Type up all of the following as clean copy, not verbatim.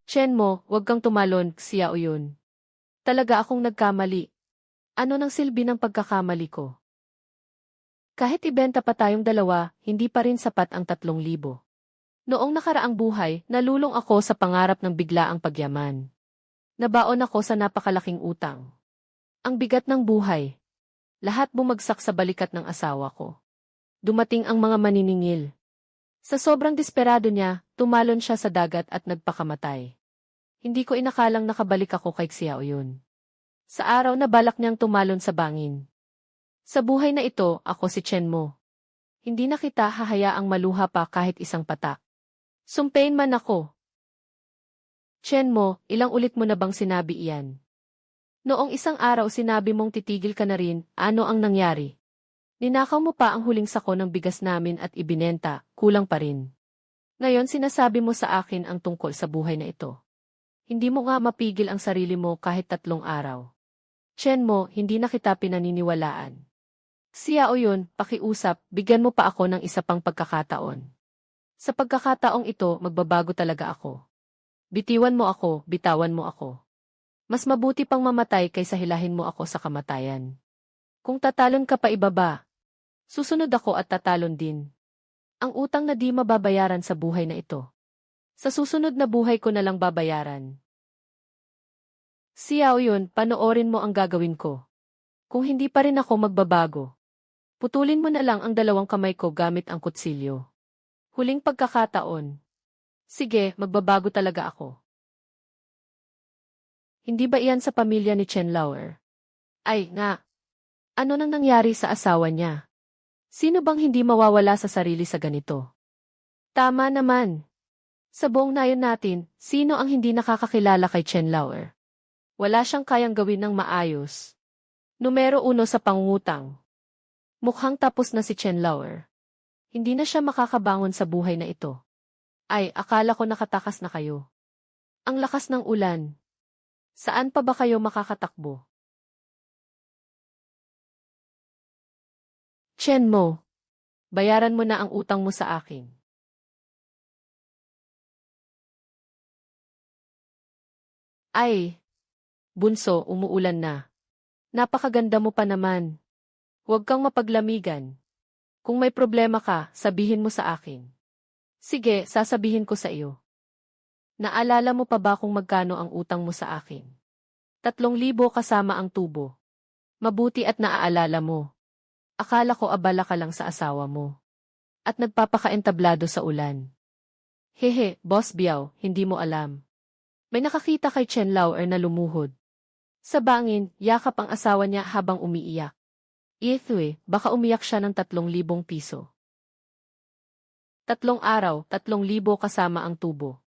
Chen mo, huwag kang tumalon, Xiao Yun. Talaga akong nagkamali. Ano nang silbi ng pagkakamali ko? Kahit ibenta pa tayong dalawa, hindi pa rin sapat ang 3,000. Noong nakaraang buhay, nalulong ako sa pangarap ng biglaang pagyaman. Nabaon ako sa napakalaking utang. Ang bigat ng buhay. Lahat bumagsak sa balikat ng asawa ko. Dumating ang mga maniningil. Sa sobrang desperado niya, tumalon siya sa dagat at nagpakamatay. Hindi ko inakalang nakabalik ako kay Xiao Yun. Sa araw na balak niyang tumalon sa bangin. Sa buhay na ito, ako si Chen Mo. Hindi na kita hahayaang maluha pa kahit isang patak. Sumpain man ako. Chen Mo, ilang ulit mo na bang sinabi iyan? Noong isang araw sinabi mong titigil ka na rin, ano ang nangyari? Ninakaw mo pa ang huling sako ng bigas namin at ibinenta, kulang pa rin. Ngayon sinasabi mo sa akin ang tungkol sa buhay na ito. Hindi mo nga mapigil ang sarili mo kahit 3 araw. Chen Mo, hindi na kita pinaniniwalaan. Xiao Yun, pakiusap, bigyan mo pa ako ng isa pang pagkakataon. Sa pagkakataong ito, magbabago talaga ako. Bitiwan mo ako, bitawan mo ako. Mas mabuti pang mamatay kaysa hilahin mo ako sa kamatayan. Kung tatalon ka pa ibaba, susunod ako at tatalon din. Ang utang na di mababayaran sa buhay na ito. Sa susunod na buhay ko na lang babayaran. Xiao Yun, panoorin mo ang gagawin ko. Kung hindi pa rin ako magbabago, putulin mo na lang ang 2 kamay ko gamit ang kutsilyo. Huling pagkakataon. Sige, magbabago talaga ako. Hindi ba iyan sa pamilya ni Chen Lauer? Ay, nga. Ano nang nangyari sa asawa niya? Sino bang hindi mawawala sa sarili sa ganito? Tama naman. Sa buong nayon natin, sino ang hindi nakakakilala kay Chen Lauer? Wala siyang kayang gawin ng maayos. Numero 1 sa pangungutang. Mukhang tapos na si Chen Lauer. Hindi na siya makakabangon sa buhay na ito. Ay, akala ko nakatakas na kayo. Ang lakas ng ulan. Saan pa ba kayo makakatakbo? Chen Mo, bayaran mo na ang utang mo sa akin. Ay, bunso, umuulan na. Napakaganda mo pa naman. Huwag kang mapaglamigan. Kung may problema ka, sabihin mo sa akin. Sige, sasabihin ko sa iyo. Naalala mo pa ba kung magkano ang utang mo sa akin? 3,000 kasama ang tubo. Mabuti at naaalala mo. Akala ko abala ka lang sa asawa mo. At nagpapakaentablado sa ulan. Hehe, Boss Biao, hindi mo alam. May nakakita kay Chen Lauer na lumuhod. Sa bangin, yakap ang asawa niya habang umiiyak. Baka umiyak siya ng 3,000 piso. 3 araw, 3,000 kasama ang tubo.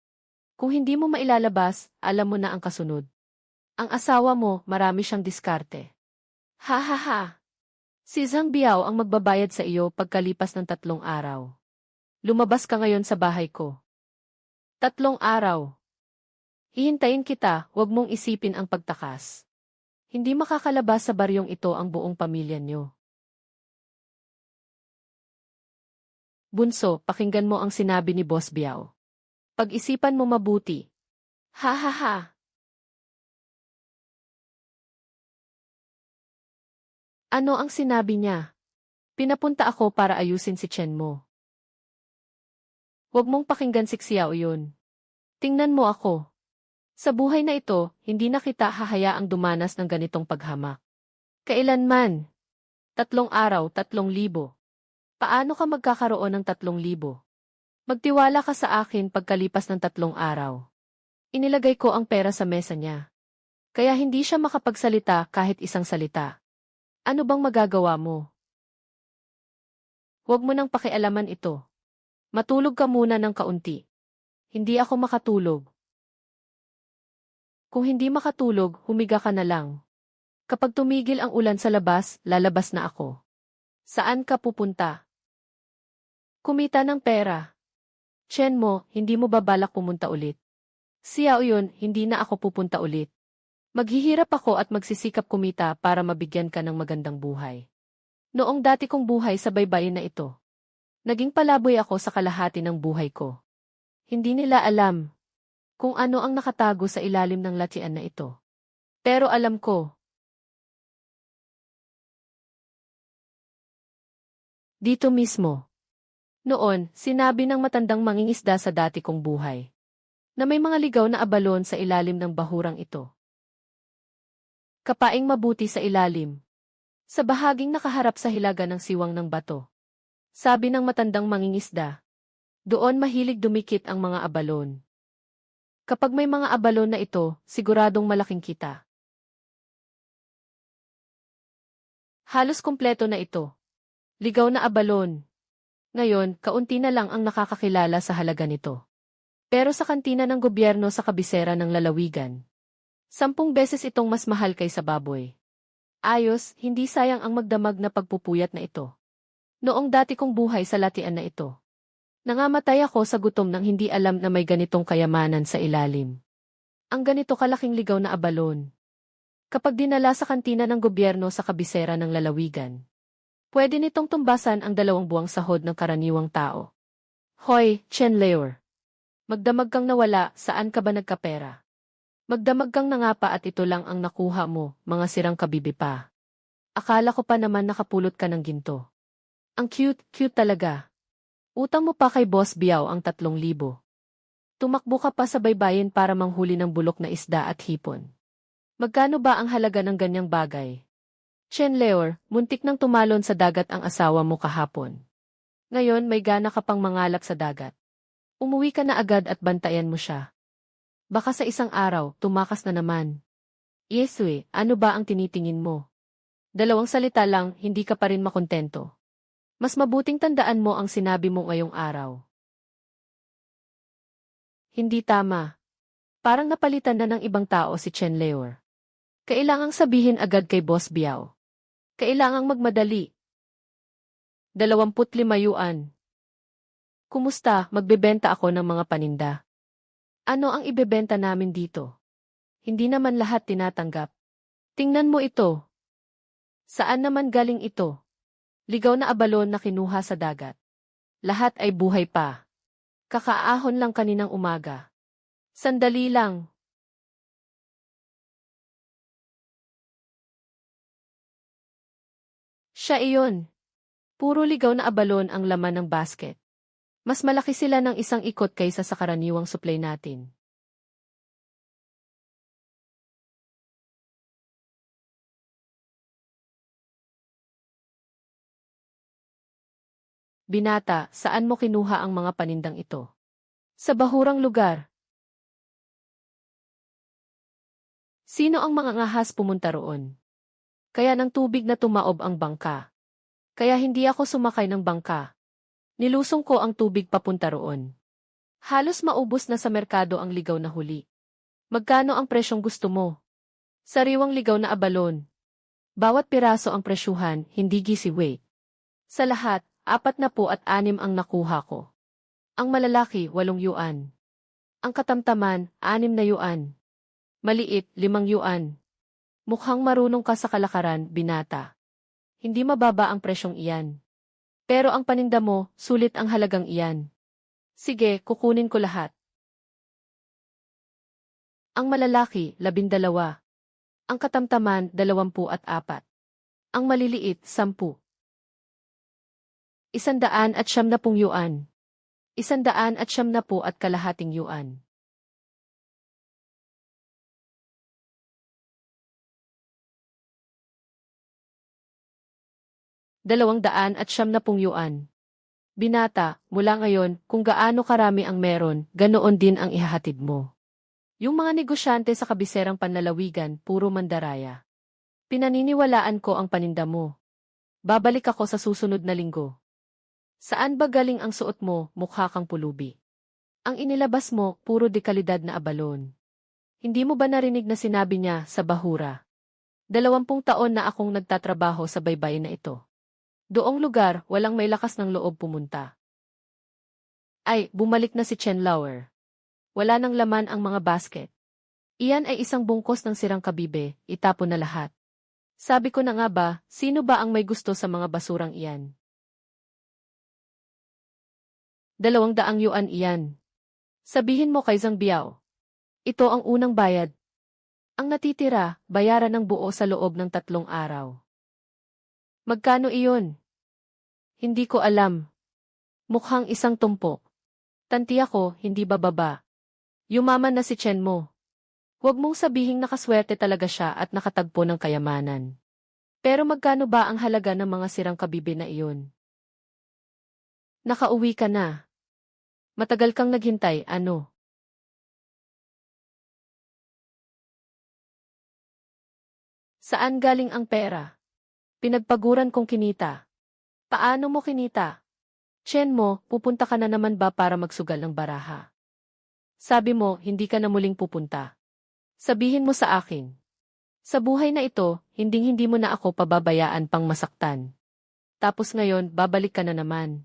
Kung hindi mo mailalabas, alam mo na ang kasunod. Ang asawa mo, marami siyang diskarte. Ha ha ha! Si Zhang Biao ang magbabayad sa iyo pagkalipas ng 3 araw. Lumabas ka ngayon sa bahay ko. 3 araw. Hihintayin kita, huwag mong isipin ang pagtakas. Hindi makakalabas sa baryong ito ang buong pamilya niyo. Bunso, pakinggan mo ang sinabi ni Boss Biao. Pag-isipan mo mabuti. Ha ha ha! Ano ang sinabi niya? Pinapunta ako para ayusin si Chen Mo. Huwag mong pakinggan si Xiao Yun. Tingnan mo ako. Sa buhay na ito, hindi na kita hahayaang dumanas ng ganitong paghamak. Kailanman? 3 araw, 3,000. Paano ka magkakaroon ng 3,000? Magtiwala ka sa akin pagkalipas ng 3 araw. Inilagay ko ang pera sa mesa niya. Kaya hindi siya makapagsalita kahit isang salita. Ano bang magagawa mo? Huwag mo nang pakialaman ito. Matulog ka muna ng kaunti. Hindi ako makatulog. Kung hindi makatulog, humiga ka na lang. Kapag tumigil ang ulan sa labas, lalabas na ako. Saan ka pupunta? Kumita ng pera. Chen Mo, hindi mo ba balak pumunta ulit? Xiao Yun, hindi na ako pupunta ulit. Maghihirap ako at magsisikap kumita para mabigyan ka ng magandang buhay. Noong dati kong buhay sa baybayin na ito, naging palaboy ako sa kalahati ng buhay ko. Hindi nila alam. kung ano ang nakatago sa ilalim ng latian na ito. Pero alam ko, dito mismo. Noon, sinabi ng matandang mangingisda sa dati kong buhay, na may mga ligaw na abalon sa ilalim ng bahurang ito. Kapaing mabuti sa ilalim. Sa bahaging nakaharap sa hilaga ng siwang ng bato. Sabi ng matandang mangingisda, doon mahilig dumikit ang mga abalon. Kapag may mga abalon na ito, siguradong malaking kita. Halos kumpleto na ito. Ligaw na abalon. Ngayon, kaunti na lang ang nakakakilala sa halaga nito. Pero sa kantina ng gobyerno sa kabisera ng lalawigan, 10 beses itong mas mahal kaysa baboy. Ayos, hindi sayang ang magdamag na pagpupuyat na ito. Noong dati kong buhay sa latian na ito, nangamatay ako sa gutom nang hindi alam na may ganitong kayamanan sa ilalim. Ang ganito kalaking ligaw na abalon. Kapag dinala sa kantina ng gobyerno sa kabisera ng lalawigan, pwede nitong tumbasan ang 2 buwang sahod ng karaniwang tao. Hoy, Chen Leor. Magdamag kang nawala, saan ka ba nagkapera? Magdamag kang nangapa at ito lang ang nakuha mo, mga sirang kabibi pa. Akala ko pa naman nakapulot ka ng ginto. Ang cute talaga. Utang mo pa kay Boss Biao ang 3,000. Tumakbo ka pa sa baybayin para manghuli ng bulok na isda at hipon. Magkano ba ang halaga ng ganyang bagay? Chen Leor, muntik nang tumalon sa dagat ang asawa mo kahapon. Ngayon may gana ka pang mangalap sa dagat. Umuwi ka na agad at bantayan mo siya. Baka sa isang araw, tumakas na naman. Yeswe, ano ba ang tinitingin mo? 2 salita lang, hindi ka pa rin makontento. Mas mabuting tandaan mo ang sinabi mo ngayong araw. Hindi tama. Parang napalitan na ng ibang tao si Chen Leor. Kailangang sabihin agad kay Boss Biao. Kailangang magmadali. 25 yuan. Kumusta, magbebenta ako ng mga paninda. Ano ang ibebenta namin dito? Hindi naman lahat tinatanggap. Tingnan mo ito. Saan naman galing ito? Ligaw na abalon na kinuha sa dagat. Lahat ay buhay pa. Kakaahon lang kaninang umaga. Sandali lang. Siya iyon. Puro ligaw na abalon ang laman ng basket. Mas malaki sila ng isang ikot kaysa sa karaniwang supply natin. Binata, saan mo kinuha ang mga panindang ito? Sa bahurang lugar. Sino ang mga ngahas pumunta roon? Kaya ng tubig na tumaob ang bangka. Kaya hindi ako sumakay ng bangka. Nilusong ko ang tubig papunta roon. Halos maubos na sa merkado ang ligaw na huli. Magkano ang presyong gusto mo? Sariwang ligaw na abalon. Bawat piraso ang presyuhan, hindi giveaway. Sa lahat, 46 ang nakuha ko. Ang malalaki, 8 yuan. Ang katamtaman, 6 na yuan. Maliit, 5 yuan. Mukhang marunong ka sa kalakaran, binata. Hindi mababa ang presyong iyan. Pero ang paninda mo, sulit ang halagang iyan. Sige, kukunin ko lahat. Ang malalaki, 12. Ang katamtaman, 24. Ang maliliit, 10. 190 yuan. 190 at kalahating yuan. 270 yuan. Binata, mula ngayon, kung gaano karami ang meron, ganoon din ang ihahatid mo. Yung mga negosyante sa kabiserang panlalawigan, puro mandaraya. Pinaniniwalaan ko ang paninda mo. Babalik ako sa susunod na linggo. Saan ba galing ang suot mo, mukha kang pulubi? Ang inilabas mo, puro dekalidad na abalon. Hindi mo ba narinig na sinabi niya sa bahura? 20 taon na akong nagtatrabaho sa baybayin na ito. Doong lugar, walang may lakas ng loob pumunta. Ay, bumalik na si Chen Lauer. Wala nang laman ang mga basket. Iyan ay isang bungkos ng sirang kabibe, itapon na lahat. Sabi ko na nga ba, sino ba ang may gusto sa mga basurang iyan? 200 yuan iyan. Sabihin mo kay Zhang Biao. Ito ang unang bayad. Ang natitira, bayaran ng buo sa loob ng 3 araw. Magkano iyon? Hindi ko alam. Mukhang isang tumpo. Tantiya ko, hindi bababa. Yumaman na si Chen mo. Huwag mong sabihing nakaswerte talaga siya at nakatagpo ng kayamanan. Pero magkano ba ang halaga ng mga sirang kabibi na iyon? Nakauwi ka na. Matagal kang naghintay, ano? Saan galing ang pera? Pinagpaguran kong kinita. Paano mo kinita? Chen mo, pupunta ka na naman ba para magsugal ng baraha? Sabi mo, hindi ka na muling pupunta. Sabihin mo sa akin. Sa buhay na ito, hinding-hindi mo na ako pababayaan pang masaktan. Tapos ngayon, babalik ka na naman.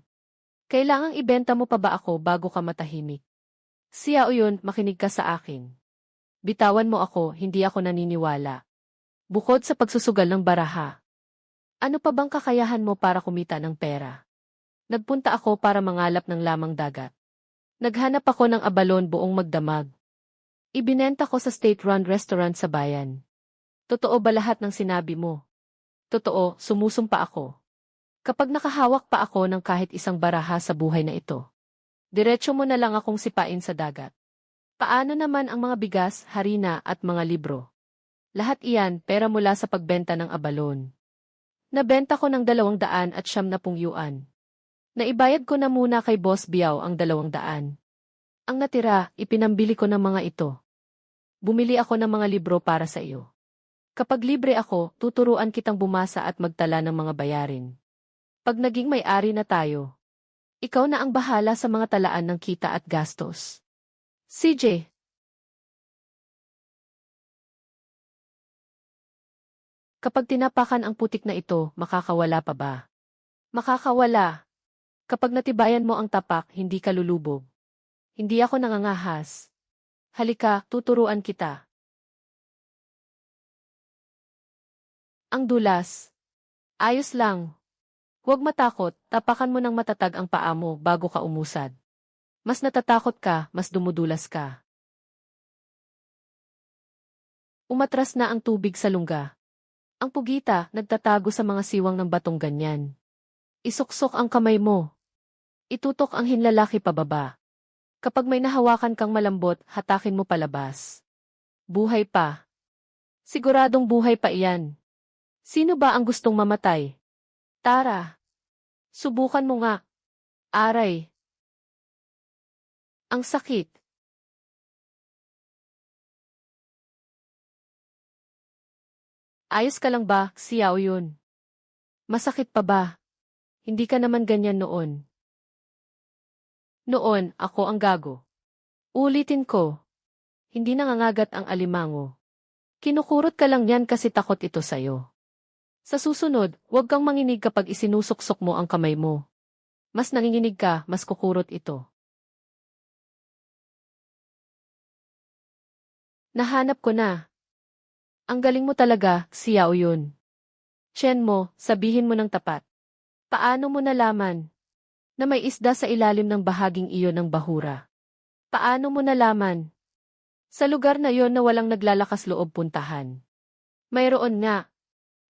Kailangang ibenta mo pa ba ako bago ka matahimik? Siya o yun, makinig ka sa akin. Bitawan mo ako, hindi ako naniniwala. Bukod sa pagsusugal ng baraha. Ano pa bang kakayahan mo para kumita ng pera? Nagpunta ako para mangalap ng lamang dagat. Naghanap ako ng abalon buong magdamag. Ibinenta ko sa state-run restaurant sa bayan. Totoo ba lahat ng sinabi mo? Totoo, sumusumpa ako. Kapag nakahawak pa ako ng kahit isang baraha sa buhay na ito, diretso mo na lang akong sipain sa dagat. Paano naman ang mga bigas, harina at mga libro? Lahat iyan pera mula sa pagbenta ng abalon. Nabenta ko ng 200 at 70 yuan. Naibayad ko na muna kay Boss Biao ang 200. Ang natira, ipinambili ko ng mga ito. Bumili ako ng mga libro para sa iyo. Kapag libre ako, tuturuan kitang bumasa at magtala ng mga bayarin. Pag naging may-ari na tayo, ikaw na ang bahala sa mga talaan ng kita at gastos. CJ. Kapag tinapakan ang putik na ito, makakawala pa ba? Makakawala. Kapag natibayan mo ang tapak, hindi ka lulubog. Hindi ako nangangahas. Halika, tuturuan kita. Ang dulas. Ayos lang. Huwag matakot, tapakan mo ng matatag ang paa mo bago ka umusad. Mas natatakot ka, mas dumudulas ka. Umatras na ang tubig sa lungga. Ang pugita, nagtatago sa mga siwang ng batong ganyan. Isuksok ang kamay mo. Itutok ang hinlalaki pababa. Kapag may nahawakan kang malambot, hatakin mo palabas. Buhay pa. Siguradong buhay pa iyan. Sino ba ang gustong mamatay? Tara. Subukan mo nga. Aray. Ang sakit. Ayos ka lang ba, Xiao Yun? Masakit pa ba? Hindi ka naman ganyan noon. Noon, ako ang gago. Ulitin ko. Hindi nangangagat ang alimango. Kinukurot ka lang yan kasi takot ito sa'yo. Sa susunod, huwag kang manginig kapag isinusuksok mo ang kamay mo. Mas nanginginig ka, mas kukurot ito. Nahanap ko na. Ang galing mo talaga, Xiao Yun. Chen mo, sabihin mo ng tapat. Paano mo nalaman na may isda sa ilalim ng bahaging iyon ng bahura? Paano mo nalaman? Sa lugar na yon na walang naglalakas loob puntahan. Mayroon nga.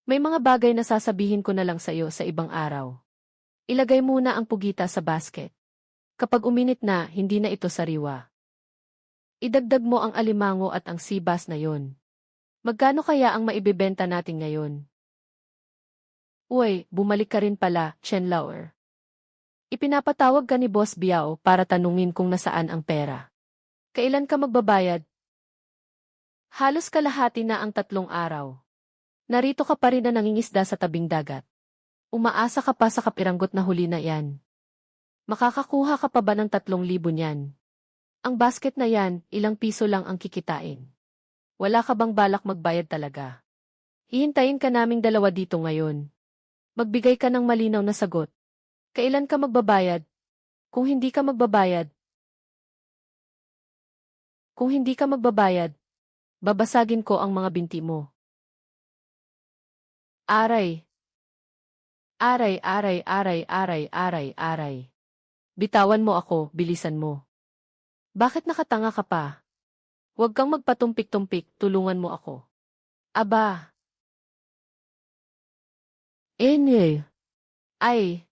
May mga bagay na sasabihin ko na lang sa iyo sa ibang araw. Ilagay muna ang pugita sa basket. Kapag uminit na, hindi na ito sariwa. Idagdag mo ang alimango at ang sibas na yon. Magkano kaya ang maibebenta natin ngayon? Uy, bumalik ka rin pala, Chen Lauer. Ipinapatawag ka ni Boss Biao para tanungin kung nasaan ang pera. Kailan ka magbabayad? Halos kalahati na ang 3 araw. Narito ka pa rin na nangingisda sa tabing dagat. Umaasa ka pa sa kapiranggot na huli na yan. Makakakuha ka pa ba ng 3,000 niyan? Ang basket na yan, ilang piso lang ang kikitain. Wala ka bang balak magbayad talaga? Hihintayin ka naming 2 dito ngayon. Magbigay ka ng malinaw na sagot. Kailan ka magbabayad? Kung hindi ka magbabayad, babasagin ko ang mga binti mo. Aray. Aray, aray, aray, aray, aray, aray. Bitawan mo ako, bilisan mo. Bakit nakatanga ka pa? Huwag kang magpatumpik-tumpik, tulungan mo ako. Aba, enye. Ay,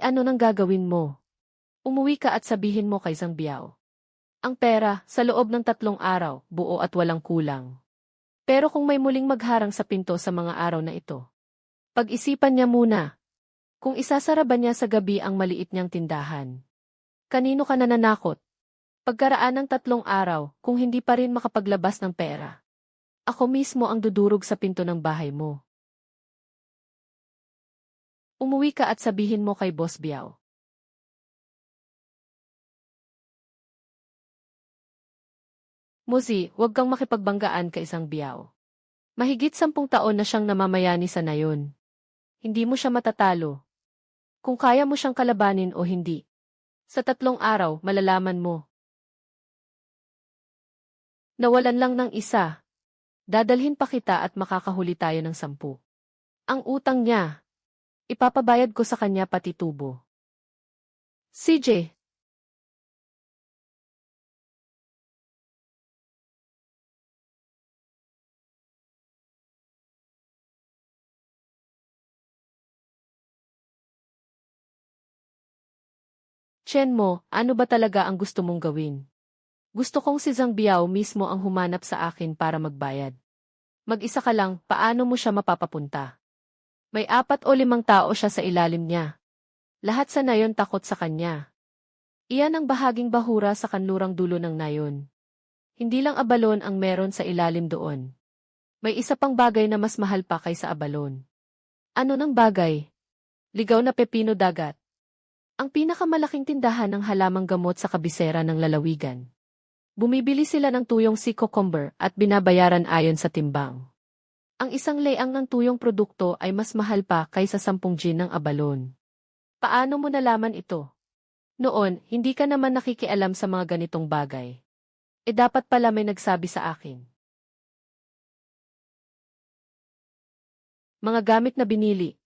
ano nang gagawin mo? Umuwi ka at sabihin mo kay Zhang Biao. Ang pera, sa loob ng 3 araw, buo at walang kulang. Pero kung may muling magharang sa pinto sa mga araw na ito, pag-isipan niya muna. Kung isasara ba niya sa gabi ang maliit niyang tindahan. Kanino ka nananakot? Pagkaraan ng 3 araw, kung hindi pa rin makapaglabas ng pera. Ako mismo ang dudurog sa pinto ng bahay mo. Umuwi ka at sabihin mo kay Boss Biao. Muzi, huwag kang makipagbanggaan kay isang Biao. Mahigit 10 taon na siyang namamayani sa nayon. Hindi mo siya matatalo. Kung kaya mo siyang kalabanin o hindi. Sa 3 araw, malalaman mo. Nawalan lang ng isa. Dadalhin pa kita at makakahuli tayo ng 10. Ang utang niya. Ipapabayad ko sa kanya pati tubo. CJ. Chen mo, ano ba talaga ang gusto mong gawin? Gusto kong si Zhang Biao mismo ang humanap sa akin para magbayad. Mag-isa ka lang, paano mo siya mapapapunta? May 4 o 5 tao siya sa ilalim niya. Lahat sa nayon takot sa kanya. Iyan ang bahaging bahura sa kanlurang dulo ng nayon. Hindi lang abalon ang meron sa ilalim doon. May isa pang bagay na mas mahal pa kaysa abalon. Ano ng bagay? Ligaw na pepino dagat. Ang pinakamalaking tindahan ng halamang gamot sa kabisera ng lalawigan. Bumibili sila ng tuyong sea cucumber at binabayaran ayon sa timbang. Ang isang leang ng tuyong produkto ay mas mahal pa kaysa 10 gin ng abalon. Paano mo nalaman ito? Noon, hindi ka naman nakikialam sa mga ganitong bagay. Dapat pala may nagsabi sa akin. Mga gamit na binili.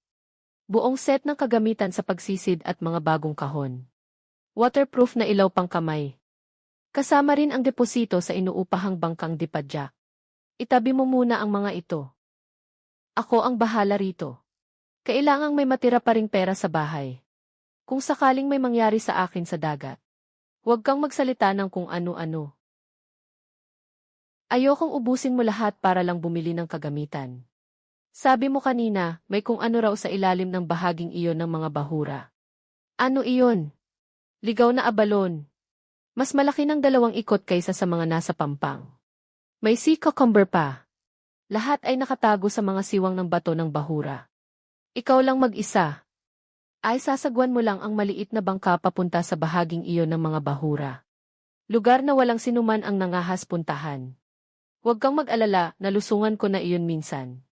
Buong set ng kagamitan sa pagsisid at mga bagong kahon. Waterproof na ilaw pang kamay. Kasama rin ang deposito sa inuupahang bangkang Dipadjak. Itabi mo muna ang mga ito. Ako ang bahala rito. Kailangang may matira pa ring pera sa bahay. Kung sakaling may mangyari sa akin sa dagat. Huwag kang magsalita ng kung ano-ano. Ayokong ubusin mo lahat para lang bumili ng kagamitan. Sabi mo kanina, may kung ano raw sa ilalim ng bahaging iyon ng mga bahura. Ano iyon? Ligaw na abalon. Mas malaki ng 2 ikot kaysa sa mga nasa pampang. May sea cucumber pa. Lahat ay nakatago sa mga siwang ng bato ng bahura. Ikaw lang mag-isa. Ay sasagwan mo lang ang maliit na bangka papunta sa bahaging iyon ng mga bahura. Lugar na walang sinuman ang nangahas puntahan. Huwag kang mag-alala, nalusungan ko na iyon minsan.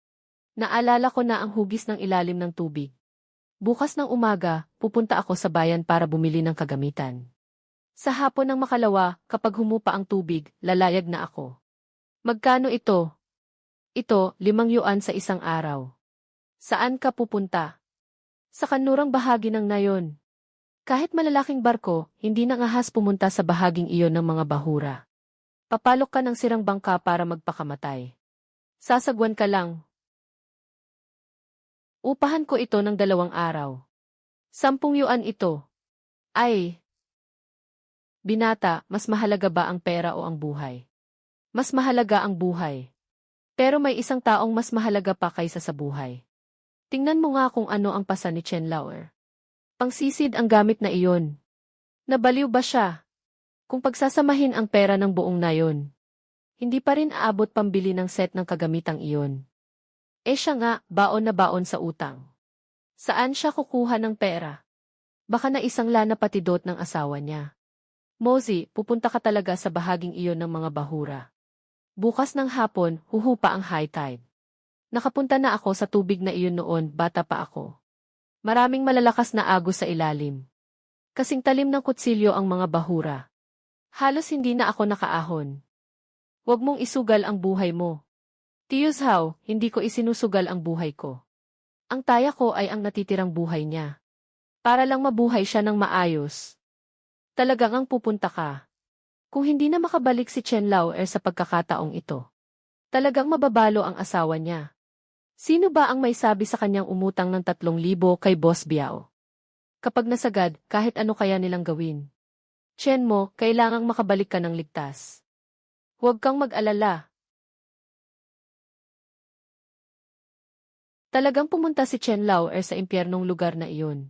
Naalala ko na ang hugis ng ilalim ng tubig. Bukas ng umaga, pupunta ako sa bayan para bumili ng kagamitan. Sa hapon ng makalawa, kapag humupa ang tubig, lalayag na ako. Magkano ito? Ito, 5 yuan sa isang araw. Saan ka pupunta? Sa kanlurang bahagi ng nayon. Kahit malalaking barko, hindi nangahas pumunta sa bahaging iyon ng mga bahura. Papalok ka ng sirang bangka para magpakamatay. Sasagwan ka lang. Upahan ko ito ng 2 araw. 10 yuan ito. Ay! Binata, mas mahalaga ba ang pera o ang buhay? Mas mahalaga ang buhay. Pero may isang taong mas mahalaga pa kaysa sa buhay. Tingnan mo nga kung ano ang pasa ni Chen Lauer. Pangsisid ang gamit na iyon. Nabaliw ba siya? Kung pagsasamahin ang pera ng buong nayon, hindi pa rin aabot pambili ng set ng kagamitang iyon. Siya nga, baon na baon sa utang. Saan siya kukuha ng pera? Baka na isang lana patidot ng asawa niya. Mozi, pupunta ka talaga sa bahaging iyon ng mga bahura. Bukas ng hapon, huhupa ang high tide. Nakapunta na ako sa tubig na iyon noon, bata pa ako. Maraming malalakas na agos sa ilalim. Kasing talim ng kutsilyo ang mga bahura. Halos hindi na ako nakaahon. Huwag mong isugal ang buhay mo. Tiyuzhaw, hindi ko isinusugal ang buhay ko. Ang taya ko ay ang natitirang buhay niya. Para lang mabuhay siya ng maayos. Talagang ang pupunta ka. Kung hindi na makabalik si Chen Lauer sa pagkakataong ito, talagang mababalo ang asawa niya. Sino ba ang may sabi sa kanyang umutang ng 3,000 kay Boss Biao? Kapag nasagad, kahit ano kaya nilang gawin. Chen mo, kailangang makabalik ka ng ligtas. Huwag kang mag-alala. Talagang pumunta si Chen Lauer sa impyernong lugar na iyon.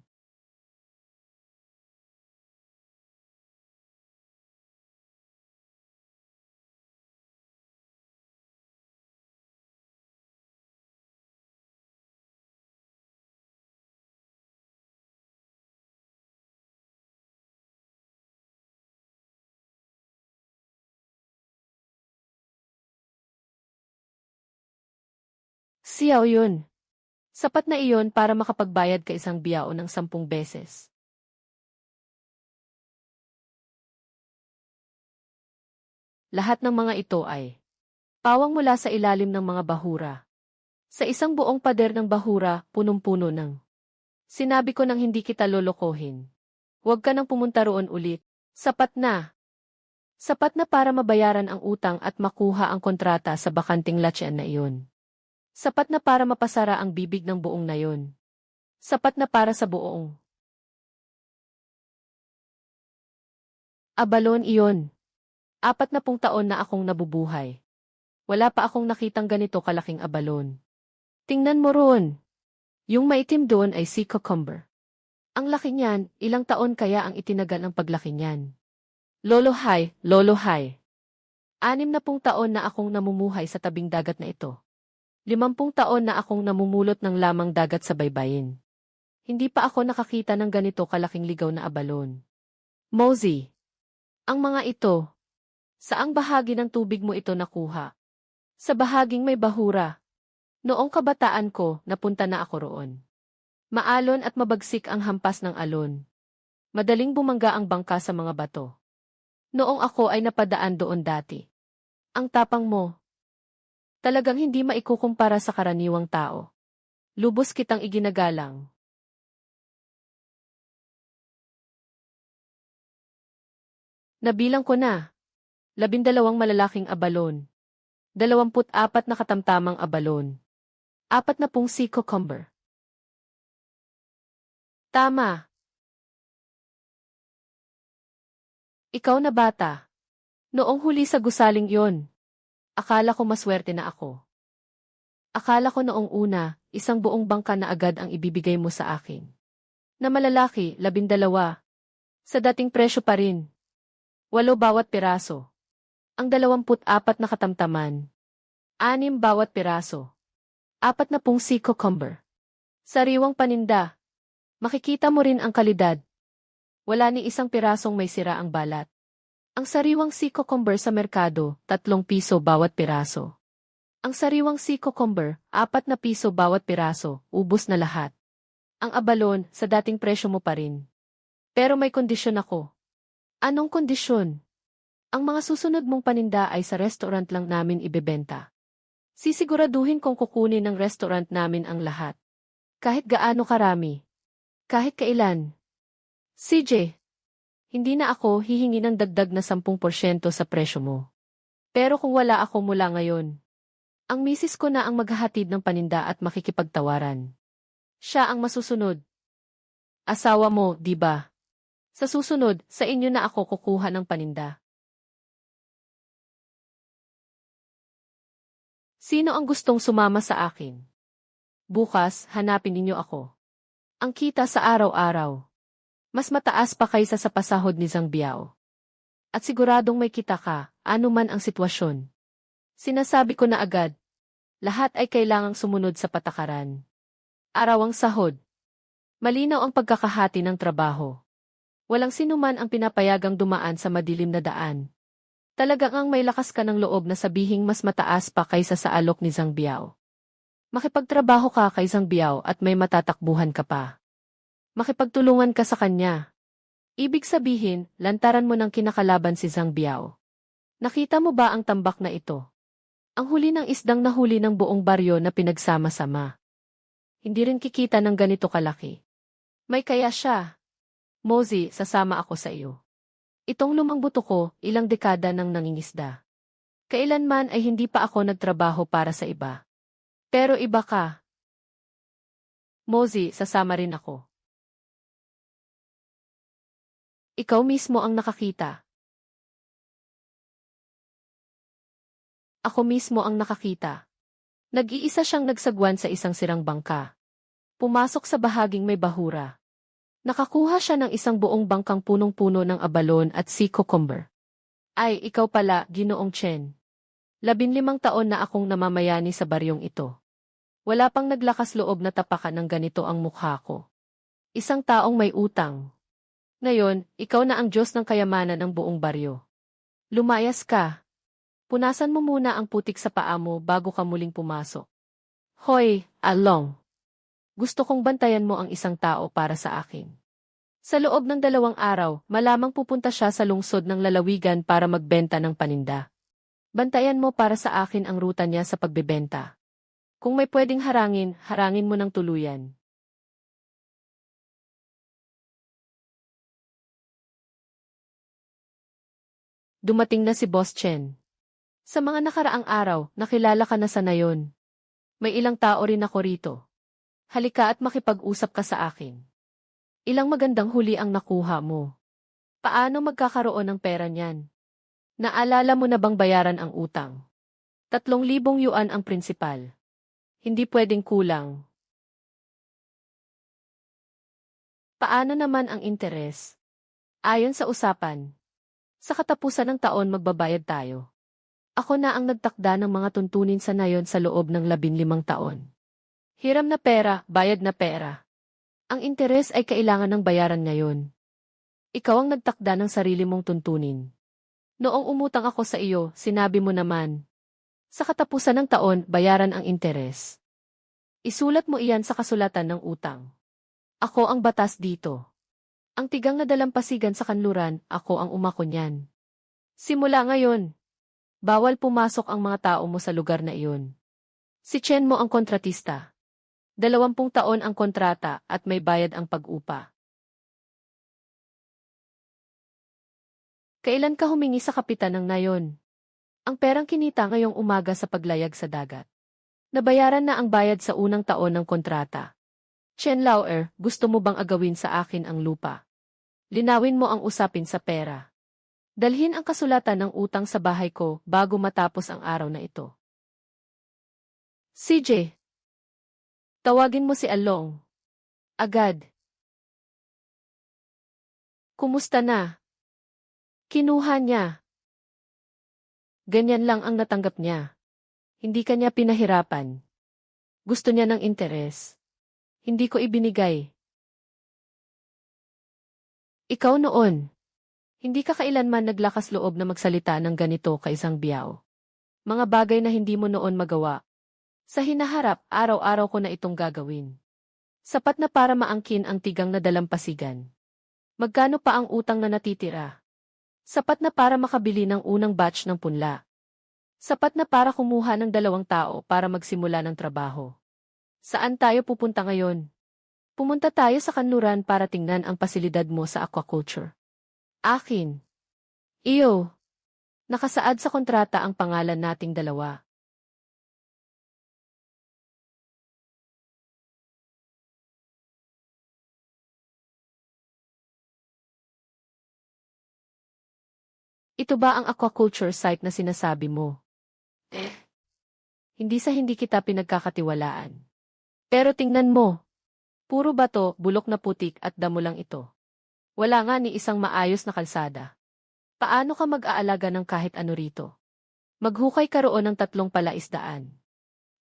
Siyaw yun. Sapat na iyon para makapagbayad ka isang biao ng 10 beses. Lahat ng mga ito ay pawang mula sa ilalim ng mga bahura. Sa isang buong pader ng bahura, punong-puno ng. Sinabi ko nang hindi kita lolokohin. Huwag ka nang pumunta roon ulit. Sapat na. Sapat na para mabayaran ang utang at makuha ang kontrata sa bakanting latsyan na iyon. Sapat na para mapasara ang bibig ng buong nayon. Sapat na para sa buong. Abalon iyon. 40 taon na akong nabubuhay. Wala pa akong nakitang ganito kalaking abalon. Tingnan mo roon. Yung maitim doon ay sea cucumber. Ang laki niyan, ilang taon kaya ang itinagal ang paglaki niyan? Lolohay, lolohay. 60 taon na akong namumuhay sa tabing dagat na ito. 50 taon na akong namumulot ng lamang dagat sa baybayin. Hindi pa ako nakakita ng ganito kalaking ligaw na abalon. Mosey. Ang mga ito. Saang bahagi ng tubig mo ito nakuha? Sa bahaging may bahura. Noong kabataan ko, napunta na ako roon. Maalon at mabagsik ang hampas ng alon. Madaling bumangga ang bangka sa mga bato. Noong ako ay napadaan doon dati. Ang tapang mo. Talagang hindi maikukumpara sa karaniwang tao. Lubos kitang iginagalang. Nabilang ko na. 12 malalaking abalon. 24 na katamtamang abalon. 40 sea cucumber. Tama. Ikaw na bata. Noong huli sa gusaling yon. Akala ko maswerte na ako. Akala ko noong una, isang buong bangka na agad ang ibibigay mo sa akin. Na malalaki, 12. Sa dating presyo pa rin. 8 bawat piraso. Ang 24 na katamtaman. 6 bawat piraso. 40 sea cucumber. Sariwang paninda. Makikita mo rin ang kalidad. Wala ni isang pirasong may sira ang balat. Ang sariwang sea cucumber sa merkado, 3 piso bawat piraso. Ang sariwang sea cucumber, 4 na piso bawat piraso, ubos na lahat. Ang abalon, sa dating presyo mo pa rin. Pero may kondisyon ako. Anong kondisyon? Ang mga susunod mong paninda ay sa restaurant lang namin ibebenta. Sisiguraduhin kong kukunin ng restaurant namin ang lahat. Kahit gaano karami. Kahit kailan. CJ. Hindi na ako hihingi ng dagdag na 10% sa presyo mo. Pero kung wala ako mula ngayon, ang misis ko na ang maghahatid ng paninda at makikipagtawaran. Siya ang masusunod. Asawa mo, di ba? Sa susunod, sa inyo na ako kukuha ng paninda. Sino ang gustong sumama sa akin? Bukas, hanapin ninyo ako. Ang kita sa araw-araw. Mas mataas pa kaysa sa pasahod ni Zhang Biao. At siguradong may kita ka, anuman ang sitwasyon. Sinasabi ko na agad. Lahat ay kailangang sumunod sa patakaran. Araw ang sahod. Malinaw ang pagkakahati ng trabaho. Walang sinuman ang pinapayagang dumaan sa madilim na daan. Talagang ang may lakas ka ng loob na sabihing mas mataas pa kaysa sa alok ni Zhang Biao. Makipagtrabaho ka kay Zhang Biao at may matatakbuhan ka pa. Makipagtulungan ka sa kanya. Ibig sabihin, lantaran mo ng kinakalaban si Zhang Biao. Nakita mo ba ang tambak na ito? Ang huli ng isdang nahuli ng buong baryo na pinagsama-sama. Hindi rin kikita ng ganito kalaki. May kaya siya. Mosey, sasama ako sa iyo. Itong lumang buto ko, ilang dekada nang nangingisda. Kailanman ay hindi pa ako nagtrabaho para sa iba. Pero iba ka. Mosey, sasama rin ako. Ikaw mismo ang nakakita. Ako mismo ang nakakita. Nag-iisa siyang nagsagwan sa isang sirang bangka. Pumasok sa bahaging may bahura. Nakakuha siya ng isang buong bangkang punong-puno ng abalon at sea cucumber. Ay, ikaw pala, Ginoong Chen. 15 taon na akong namamayani sa baryong ito. Wala pang naglakas loob na tapakan ng ganito ang mukha ko. Isang taong may utang. Ngayon, ikaw na ang Diyos ng kayamanan ng buong baryo. Lumayas ka. Punasan mo muna ang putik sa paa mo bago ka muling pumasok. Hoy, Along. Gusto kong bantayan mo ang isang tao para sa akin. Sa loob ng 2 araw, malamang pupunta siya sa lungsod ng lalawigan para magbenta ng paninda. Bantayan mo para sa akin ang ruta niya sa pagbebenta. Kung may pwedeng harangin, harangin mo ng tuluyan. Dumating na si Boss Chen. Sa mga nakaraang araw, nakilala ka na sa nayon. May ilang tao rin ako rito. Halika at makipag-usap ka sa akin. Ilang magandang huli ang nakuha mo. Paano magkakaroon ng pera niyan? Naalala mo na bang bayaran ang utang? 3,000 yuan ang prinsipal. Hindi pwedeng kulang. Paano naman ang interes? Ayon sa usapan, sa katapusan ng taon magbabayad tayo. Ako na ang nagtakda ng mga tuntunin sa nayon sa loob ng 15 taon. Hiram na pera, bayad na pera. Ang interes ay kailangan ng bayaran ngayon. Ikaw ang nagtakda ng sarili mong tuntunin. Noong umutang ako sa iyo, sinabi mo naman, sa katapusan ng taon, bayaran ang interes. Isulat mo iyan sa kasulatan ng utang. Ako ang batas dito. Ang tigang na dalampasigan sa kanluran, ako ang umako niyan. Simula ngayon, bawal pumasok ang mga tao mo sa lugar na iyon. Si Chen mo ang kontratista. 20 taon ang kontrata at may bayad ang pag-upa. Kailan ka humingi sa kapitan ng nayon? Ang perang kinita ngayong umaga sa paglayag sa dagat. Nabayaran na ang bayad sa unang taon ng kontrata. Chen Lauer, gusto mo bang agawin sa akin ang lupa? Linawin mo ang usapin sa pera. Dalhin ang kasulatan ng utang sa bahay ko bago matapos ang araw na ito. CJ. Tawagin mo si Along. Agad. Kumusta na? Kinuha niya. Ganyan lang ang natanggap niya. Hindi kanya pinahirapan. Gusto niya ng interes. Hindi ko ibinigay. Ikaw noon. Hindi ka kailanman naglakas loob na magsalita ng ganito kay isang biyaw. Mga bagay na hindi mo noon magawa. Sa hinaharap, araw-araw ko na itong gagawin. Sapat na para maangkin ang tigang na dalampasigan. Magkano pa ang utang na natitira? Sapat na para makabili ng unang batch ng punla. Sapat na para kumuha ng 2 tao para magsimula ng trabaho. Saan tayo pupunta ngayon? Pumunta tayo sa kanluran para tingnan ang pasilidad mo sa aquaculture. Akin. Iyo. Nakasaad sa kontrata ang pangalan nating 2. Ito ba ang aquaculture site na sinasabi mo? Hindi sa hindi kita pinagkakatiwalaan. Pero tingnan mo. Puro bato, bulok na putik at damo lang ito. Wala nga ni isang maayos na kalsada. Paano ka mag-aalaga ng kahit ano rito? Maghukay ka roon ng 3 palaisdaan.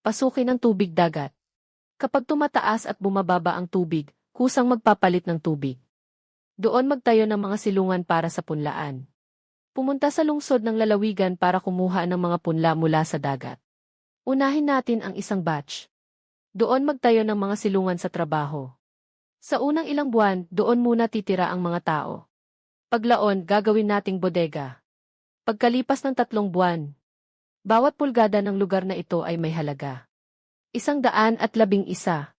Pasukin ng tubig dagat. Kapag tumataas at bumababa ang tubig, kusang magpapalit ng tubig. Doon magtayo ng mga silungan para sa punlaan. Pumunta sa lungsod ng lalawigan para kumuha ng mga punla mula sa dagat. Unahin natin ang isang batch. Doon magtayo ng mga silungan sa trabaho. Sa unang ilang buwan, doon muna titira ang mga tao. Paglaon, gagawin nating bodega. Pagkalipas ng 3 buwan, bawat pulgada ng lugar na ito ay may halaga. 111. 0.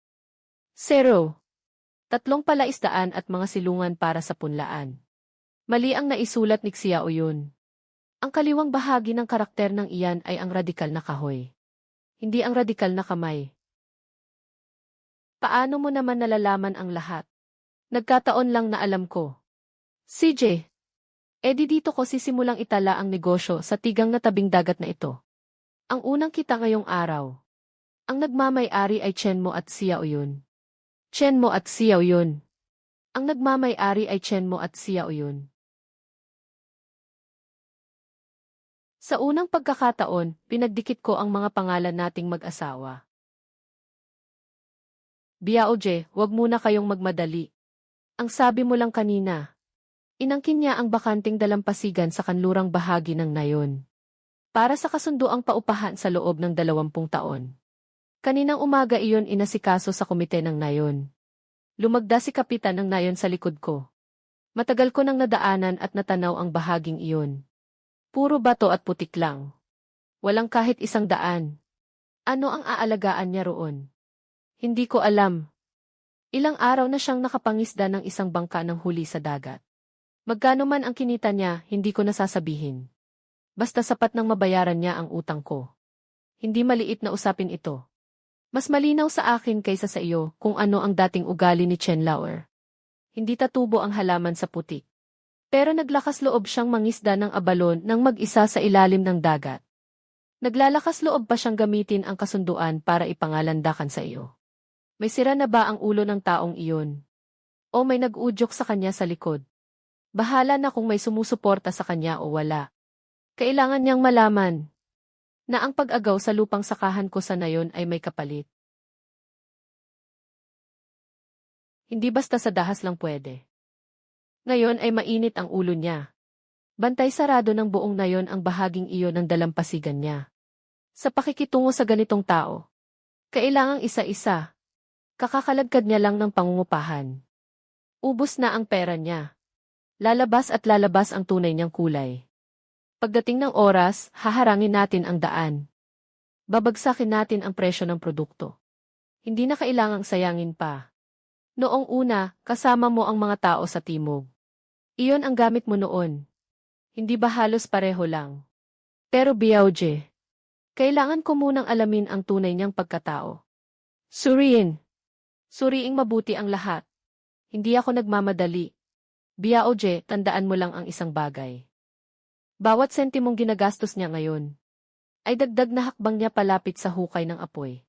3 palaisdaan at mga silungan para sa punlaan. Mali ang naisulat ni Xiao Yun. Ang kaliwang bahagi ng karakter ng iyan ay ang radikal na kahoy. Hindi ang radikal na kamay. Paano mo naman nalalaman ang lahat? Nagkataon lang na alam ko. CJ, edi dito ko sisimulang itala ang negosyo sa tigang na tabing dagat na ito. Ang unang kita ngayong araw. Ang nagmamay-ari ay Chenmo at Xiao Yun. Chenmo at Xiao Yun. Ang nagmamay-ari ay Chenmo at Xiao Yun. Sa unang pagkakataon, pinagdikit ko ang mga pangalan nating mag-asawa. Biaoje, wag muna kayong magmadali. Ang sabi mo lang kanina. Inangkin niya ang bakanting dalampasigan sa kanlurang bahagi ng nayon. Para sa kasunduang paupahan sa loob ng 20 taon. Kaninang umaga iyon inasikaso sa komite ng nayon. Lumagda si kapitan ng nayon sa likod ko. Matagal ko nang nadaanan at natanaw ang bahaging iyon. Puro bato at putik lang. Walang kahit isang daan. Ano ang aalagaan niya roon? Hindi ko alam. Ilang araw na siyang nakapangisda ng isang bangka ng huli sa dagat. Magkano man ang kinita niya, hindi ko nasasabihin. Basta sapat nang mabayaran niya ang utang ko. Hindi maliit na usapin ito. Mas malinaw sa akin kaysa sa iyo kung ano ang dating ugali ni Chen Lauer. Hindi tatubo ang halaman sa putik. Pero naglakas loob siyang mangisda ng abalon nang mag-isa sa ilalim ng dagat. Naglalakas loob pa siyang gamitin ang kasunduan para ipangalandakan sa iyo. May sira na ba ang ulo ng taong iyon? O may nag-udyok sa kanya sa likod? Bahala na kung may sumusuporta sa kanya o wala. Kailangan niyang malaman na ang pag-agaw sa lupang sakahan ko sa nayon ay may kapalit. Hindi basta sa dahas lang pwede. Ngayon ay mainit ang ulo niya. Bantay sarado ng buong nayon ang bahaging iyon ng dalampasigan niya. Sa pakikitungo sa ganitong tao, kailangang isa-isa. Kakakalagkad niya lang ng pangungupahan. Ubus na ang pera niya. Lalabas at lalabas ang tunay niyang kulay. Pagdating ng oras, haharangin natin ang daan. Babagsakin natin ang presyo ng produkto. Hindi na kailangang sayangin pa. Noong una, kasama mo ang mga tao sa timog. Iyon ang gamit mo noon. Hindi ba halos pareho lang? Pero Biaoje, kailangan ko munang alamin ang tunay niyang pagkatao. Suriin. Suriing mabuti ang lahat. Hindi ako nagmamadali. Biaoje, tandaan mo lang ang isang bagay. Bawat sentimong ginagastos niya ngayon, ay dagdag na hakbang niya palapit sa hukay ng apoy.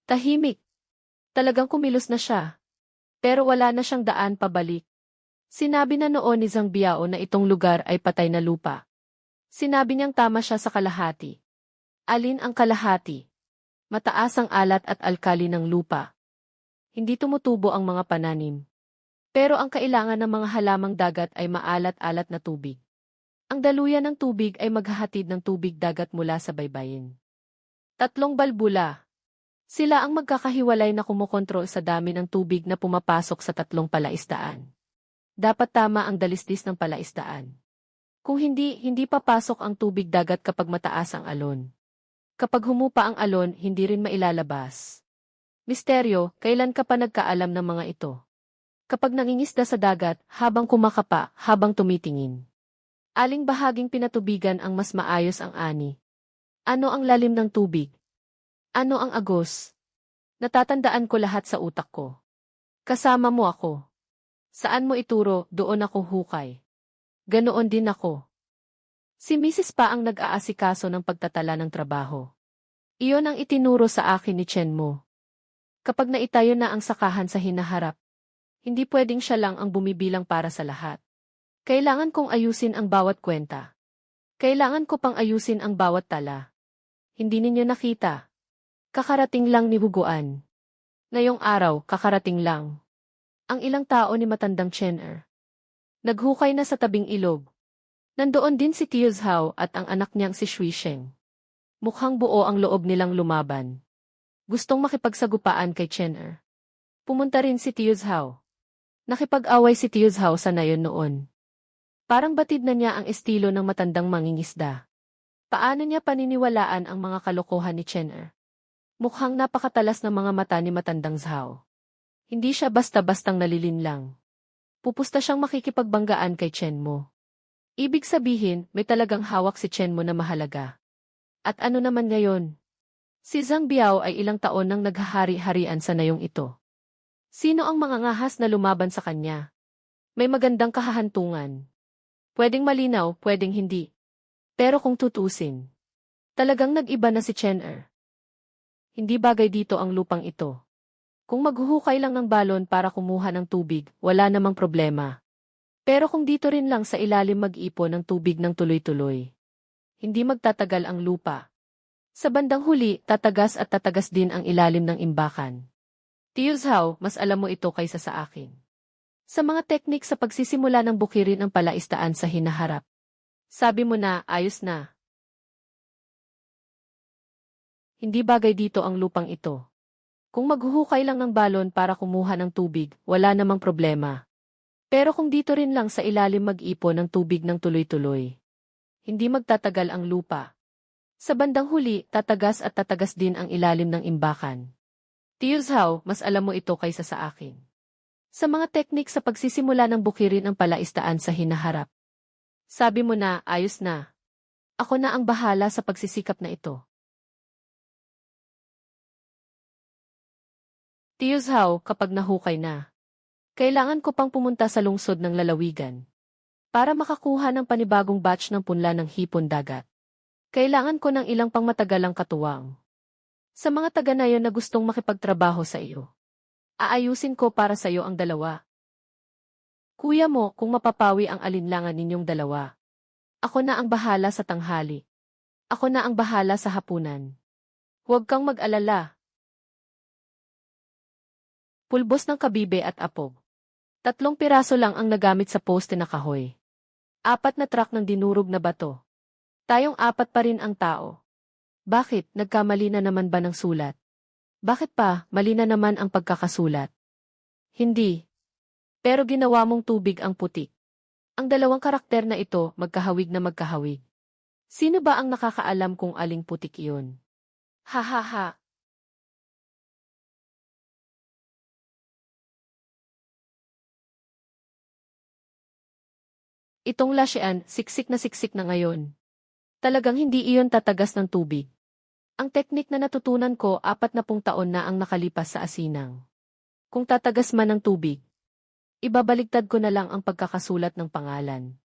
Tahimik. Talagang kumilos na siya. Pero wala na siyang daan pabalik. Sinabi na noon ni Zhang Biao na itong lugar ay patay na lupa. Sinabi niyang tama siya sa kalahati. Alin ang kalahati? Mataas ang alat at alkali ng lupa. Hindi tumutubo ang mga pananim. Pero ang kailangan ng mga halamang dagat ay maalat-alat na tubig. Ang daluyan ng tubig ay maghahatid ng tubig dagat mula sa baybayin. 3 balbula. Sila ang magkakahiwalay na kumokontrol sa dami ng tubig na pumapasok sa 3 palaisdaan. Dapat tama ang dalisdis ng palaisdaan. Kung hindi papasok ang tubig dagat kapag mataas ang alon. Kapag humupa ang alon, hindi rin mailalabas. Misteryo, kailan ka pa nagkaalam ng mga ito? Kapag nangingisda sa dagat, habang kumakapa, habang tumitingin. Aling bahaging pinatubigan ang mas maayos ang ani? Ano ang lalim ng tubig? Ano ang agos? Natatandaan ko lahat sa utak ko. Kasama mo ako. Saan mo ituro, doon ako hukay. Ganoon din ako. Si Mrs. pa ang nag-aasikaso ng pagtatala ng trabaho. Iyon ang itinuro sa akin ni Chen mo. Kapag naitayo na ang sakahan sa hinaharap, hindi pwedeng siya lang ang bumibilang para sa lahat. Kailangan kong ayusin ang bawat kwenta. Kailangan ko pang ayusin ang bawat tala. Hindi ninyo nakita. Kakarating lang ni Huguan. Ngayong araw, kakarating lang. Ang ilang tao ni matandang Chen. Naghukay na sa tabing ilog. Nandoon din si Tio Zhao at ang anak niyang si Shui Sheng. Mukhang buo ang loob nilang lumaban. Gustong makipagsagupaan kay Chen. Pumunta rin si Tio Zhao. Nakipag-away si Tio Zhao sa nayon noon. Parang batid na niya ang estilo ng matandang mangingisda. Paano niya paniniwalaan ang mga kalokohan ni Chen? Mukhang napakatalas ng mga mata ni matandang Zhao. Hindi siya basta-bastang nalilinlang. Pupusta siyang makikipagbanggaan kay Chen mo. Ibig sabihin, may talagang hawak si Chen mo na mahalaga. At ano naman ngayon? Si Zhang Biao ay ilang taon nang naghahari-harian sa nayong ito. Sino ang mga ngahas na lumaban sa kanya? May magandang kahahantungan. Pwedeng malinaw, pwedeng hindi. Pero kung tutusin, talagang nag-iba na si Chen Er. Hindi bagay dito ang lupang ito. Kung maghuhukay lang ng balon para kumuha ng tubig, wala namang problema. Pero kung dito rin lang sa ilalim mag-ipon ng tubig ng tuloy-tuloy, hindi magtatagal ang lupa. Sa bandang huli, tatagas at tatagas din ang ilalim ng imbakan. Tiyo Zhao, mas alam mo ito kaysa sa akin. Sa mga teknik sa pagsisimula ng bukirin ang palaisdaan sa hinaharap. Sabi mo na, ayos na. Hindi bagay dito ang lupang ito. Kung maghuhukay lang ng balon para kumuha ng tubig, wala namang problema. Pero kung dito rin lang sa ilalim mag-ipon ng tubig ng tuloy-tuloy, hindi magtatagal ang lupa. Sa bandang huli, tatagas at tatagas din ang ilalim ng imbakan. Tiyo Zhao, mas alam mo ito kaysa sa akin. Sa mga teknik sa pagsisimula ng bukirin ang palaisdaan sa hinaharap. Sabi mo na, ayos na. Ako na ang bahala sa pagsisikap na ito. Tiyo Zhao, kapag nahukay na, kailangan ko pang pumunta sa lungsod ng lalawigan para makakuha ng panibagong batch ng punla ng hipon dagat. Kailangan ko ng ilang pangmatagalang katuwang. Sa mga taga na yon na gustong makipagtrabaho sa iyo, aayusin ko para sa iyo ang dalawa. Kuya mo kung mapapawi ang alinlangan ninyong dalawa. Ako na ang bahala sa tanghali. Ako na ang bahala sa hapunan. Huwag kang mag-alala. Pulbos ng kabibe at apog. 3 piraso lang ang nagamit sa poste na kahoy. 4 na truck ng dinurog na bato. Tayong 4 pa rin ang tao. Bakit, nagkamali na naman ba ng sulat? Bakit pa, mali na naman ang pagkakasulat? Hindi. Pero ginawa mong tubig ang putik. Ang dalawang karakter na ito, magkahawig na magkahawig. Sino ba ang nakakaalam kung aling putik iyon? Ha ha ha. Itong lasyan, siksik na ngayon. Talagang hindi iyon tatagas ng tubig. Ang teknik na natutunan ko 40 taon na ang nakalipas sa asinang. Kung tatagas man ng tubig, ibabaligtad ko na lang ang pagkakasulat ng pangalan.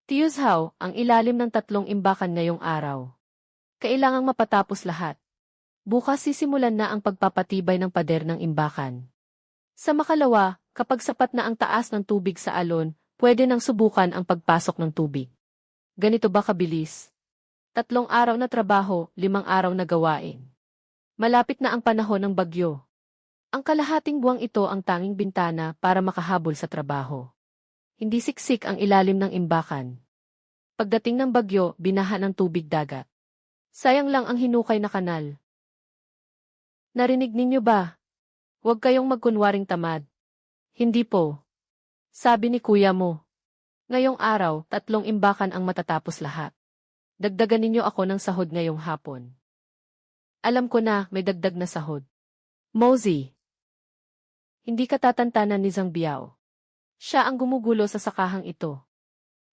Tiyo Zhao, ang ilalim ng 3 imbakan ngayong araw. Kailangang mapatapos lahat. Bukas sisimulan na ang pagpapatibay ng pader ng imbakan. Sa makalawa, kapag sapat na ang taas ng tubig sa alon, pwede nang subukan ang pagpasok ng tubig. Ganito ba kabilis? 3 araw na trabaho, 5 araw na gawain. Malapit na ang panahon ng bagyo. Ang kalahating buwang ito ang tanging bintana para makahabol sa trabaho. Hindi siksik ang ilalim ng imbakan. Pagdating ng bagyo, binaha ng tubig dagat. Sayang lang ang hinukay na kanal. Narinig ninyo ba? Huwag kayong magkunwaring tamad. Hindi po. Sabi ni kuya mo. Ngayong araw, 3 imbakan ang matatapos lahat. Dagdagan ninyo ako ng sahod ngayong hapon. Alam ko na, may dagdag na sahod. Mosey. Hindi ka tatantanan ni Zhang Biao. Siya ang gumugulo sa sakahang ito.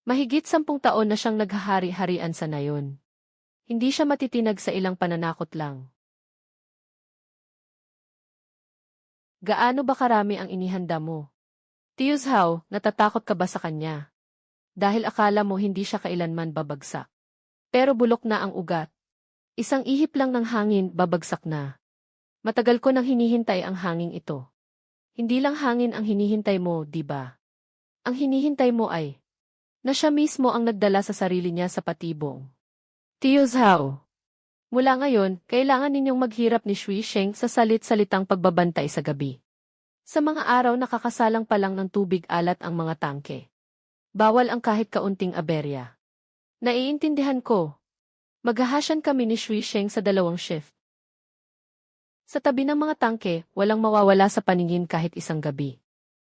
Mahigit 10 taon na siyang naghahari-harian sa nayon. Hindi siya matitinag sa ilang pananakot lang. Gaano ba karami ang inihanda mo? Tiyo Zhao, natatakot ka ba sa kanya? Dahil akala mo hindi siya kailanman babagsak. Pero bulok na ang ugat. Isang ihip lang ng hangin, babagsak na. Matagal ko nang hinihintay ang hangin ito. Hindi lang hangin ang hinihintay mo, di ba? Ang hinihintay mo ay na siya mismo ang nagdala sa sarili niya sa patibong. Tiyo Zhao, mula ngayon, kailangan ninyong maghirap ni Shui Sheng sa salit-salitang pagbabantay sa gabi. Sa mga araw nakakasalang pa lang ng tubig alat ang mga tangke. Bawal ang kahit kaunting aberya. Naiintindihan ko. Maghahasyan kami ni Shui Sheng sa 2 shift. Sa tabi ng mga tangke, walang mawawala sa paningin kahit isang gabi.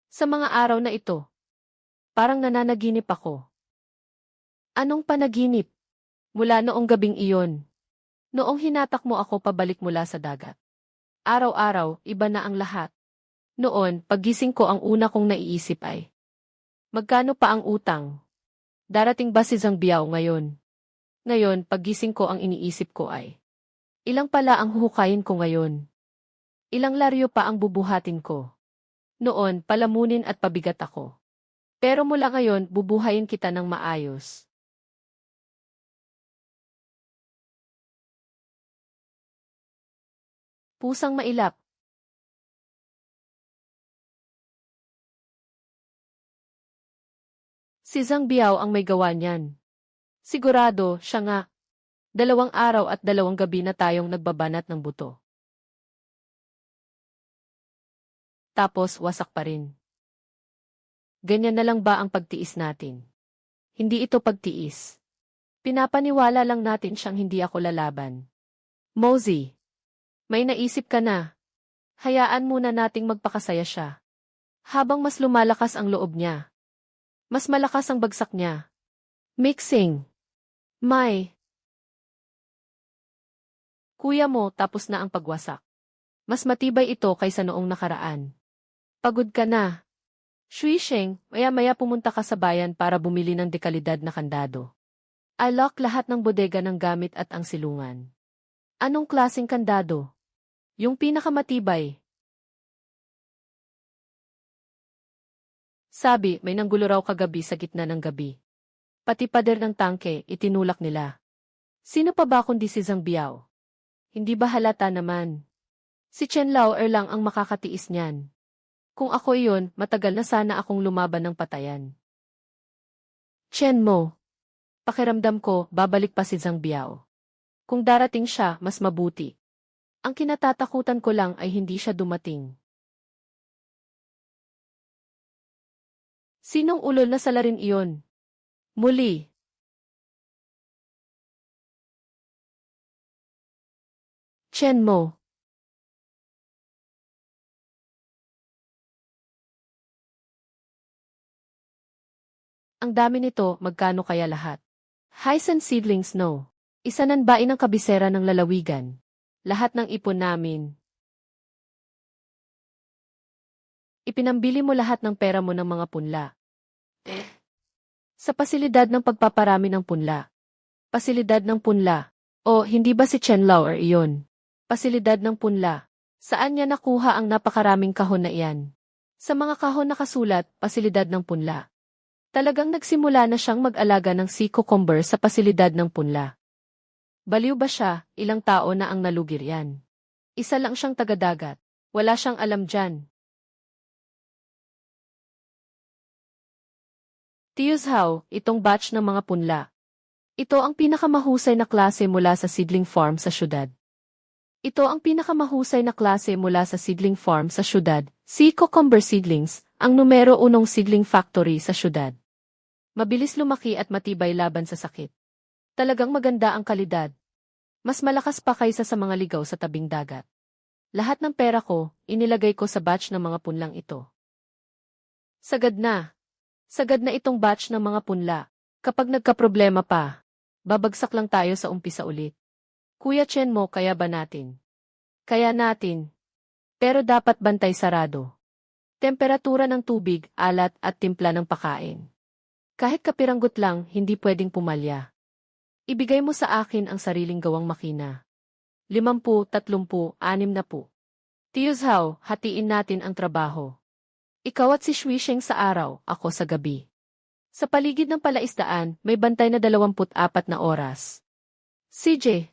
Sa mga araw na ito, parang nananaginip ako. Anong panaginip? Mula noong gabing iyon. Noong hinatak mo ako pabalik mula sa dagat. Araw-araw, iba na ang lahat. Noon, paggising ko ang una kong naiisip ay, magkano pa ang utang? Darating ba si Zhang Biao ngayon? Ngayon, paggising ko ang iniisip ko ay, ilang pala ang huhukayin ko ngayon? Ilang laryo pa ang bubuhatin ko? Noon, palamunin at pabigat ako. Pero mula ngayon, bubuhayin kita ng maayos. Pusang mailap. Si Zhang Biao ang may gawa niyan. Sigurado, siya nga. 2 araw at 2 gabi na tayong nagbabanat ng buto. Tapos wasak pa rin. Ganyan na lang ba ang pagtiis natin? Hindi ito pagtiis. Pinapaniwala lang natin siyang hindi ako lalaban. Mosey, may naisip ka na. Hayaan muna nating magpakasaya siya. Habang mas lumalakas ang loob niya, mas malakas ang bagsak niya. Mixing. May. Kuya mo, tapos na ang pagwasak. Mas matibay ito kaysa noong nakaraan. Pagod ka na. Shuisheng, maya-maya pumunta ka sa bayan para bumili ng dekalidad na kandado. I-lock lahat ng bodega ng gamit at ang silungan. Anong klaseng kandado? Yung pinakamatibay. Sabi, may nanggulo raw kagabi sa gitna ng gabi. Pati pader ng tangke, itinulak nila. Sino pa ba kundi si Zhang Biao? Hindi ba halata naman? Si Chen Laoer lang ang makakatiis niyan. Kung ako iyon, matagal na sana akong lumaban ng patayan. Chen mo. Pakiramdam ko, babalik pa si Zhang Biao. Kung darating siya, mas mabuti. Ang kinatatakutan ko lang ay hindi siya dumating. Sinong ulol na salarin iyon? Muli. Chen mo. Ang dami nito, magkano kaya lahat? Hyson seedlings no. Isananbain ang kabisera ng lalawigan. Lahat ng ipon namin. Ipinambili mo lahat ng pera mo ng mga punla. Sa pasilidad ng pagpaparami ng punla. Pasilidad ng punla. O, hindi ba si Chen Laoer iyon? Pasilidad ng punla. Saan niya nakuha ang napakaraming kahon na iyan? Sa mga kahon nakasulat, pasilidad ng punla. Talagang nagsimula na siyang mag-alaga ng sea cucumber sa pasilidad ng punla. Baliw ba siya, ilang tao na ang nalugir yan? Isa lang siyang taga-dagat. Wala siyang alam dyan. Tiyuzhao, itong batch ng mga punla. Ito ang pinakamahusay na klase mula sa seedling farm sa syudad. Ito ang pinakamahusay na klase mula sa seedling farm sa syudad, sea cucumber seedlings, ang numero 1 seedling factory sa syudad. Mabilis lumaki at matibay laban sa sakit. Talagang maganda ang kalidad. Mas malakas pa kaysa sa mga ligaw sa tabing dagat. Lahat ng pera ko, inilagay ko sa batch ng mga punlang ito. Sagad na. Sagad na itong batch ng mga punla. Kapag nagkaproblema pa, babagsak lang tayo sa umpisa ulit. Kuya Chen mo, kaya ba natin? Kaya natin. Pero dapat bantay sarado. Temperatura ng tubig, alat at timpla ng pakain. Kahit kapiranggot lang, hindi pwedeng pumalya. Ibigay mo sa akin ang sariling gawang makina. 50, 30, 60. Tiyuzhao, hatiin natin ang trabaho. Ikaw at si Shuisheng sa araw, ako sa gabi. Sa paligid ng palaisdaan, may bantay na 24 na oras. CJ,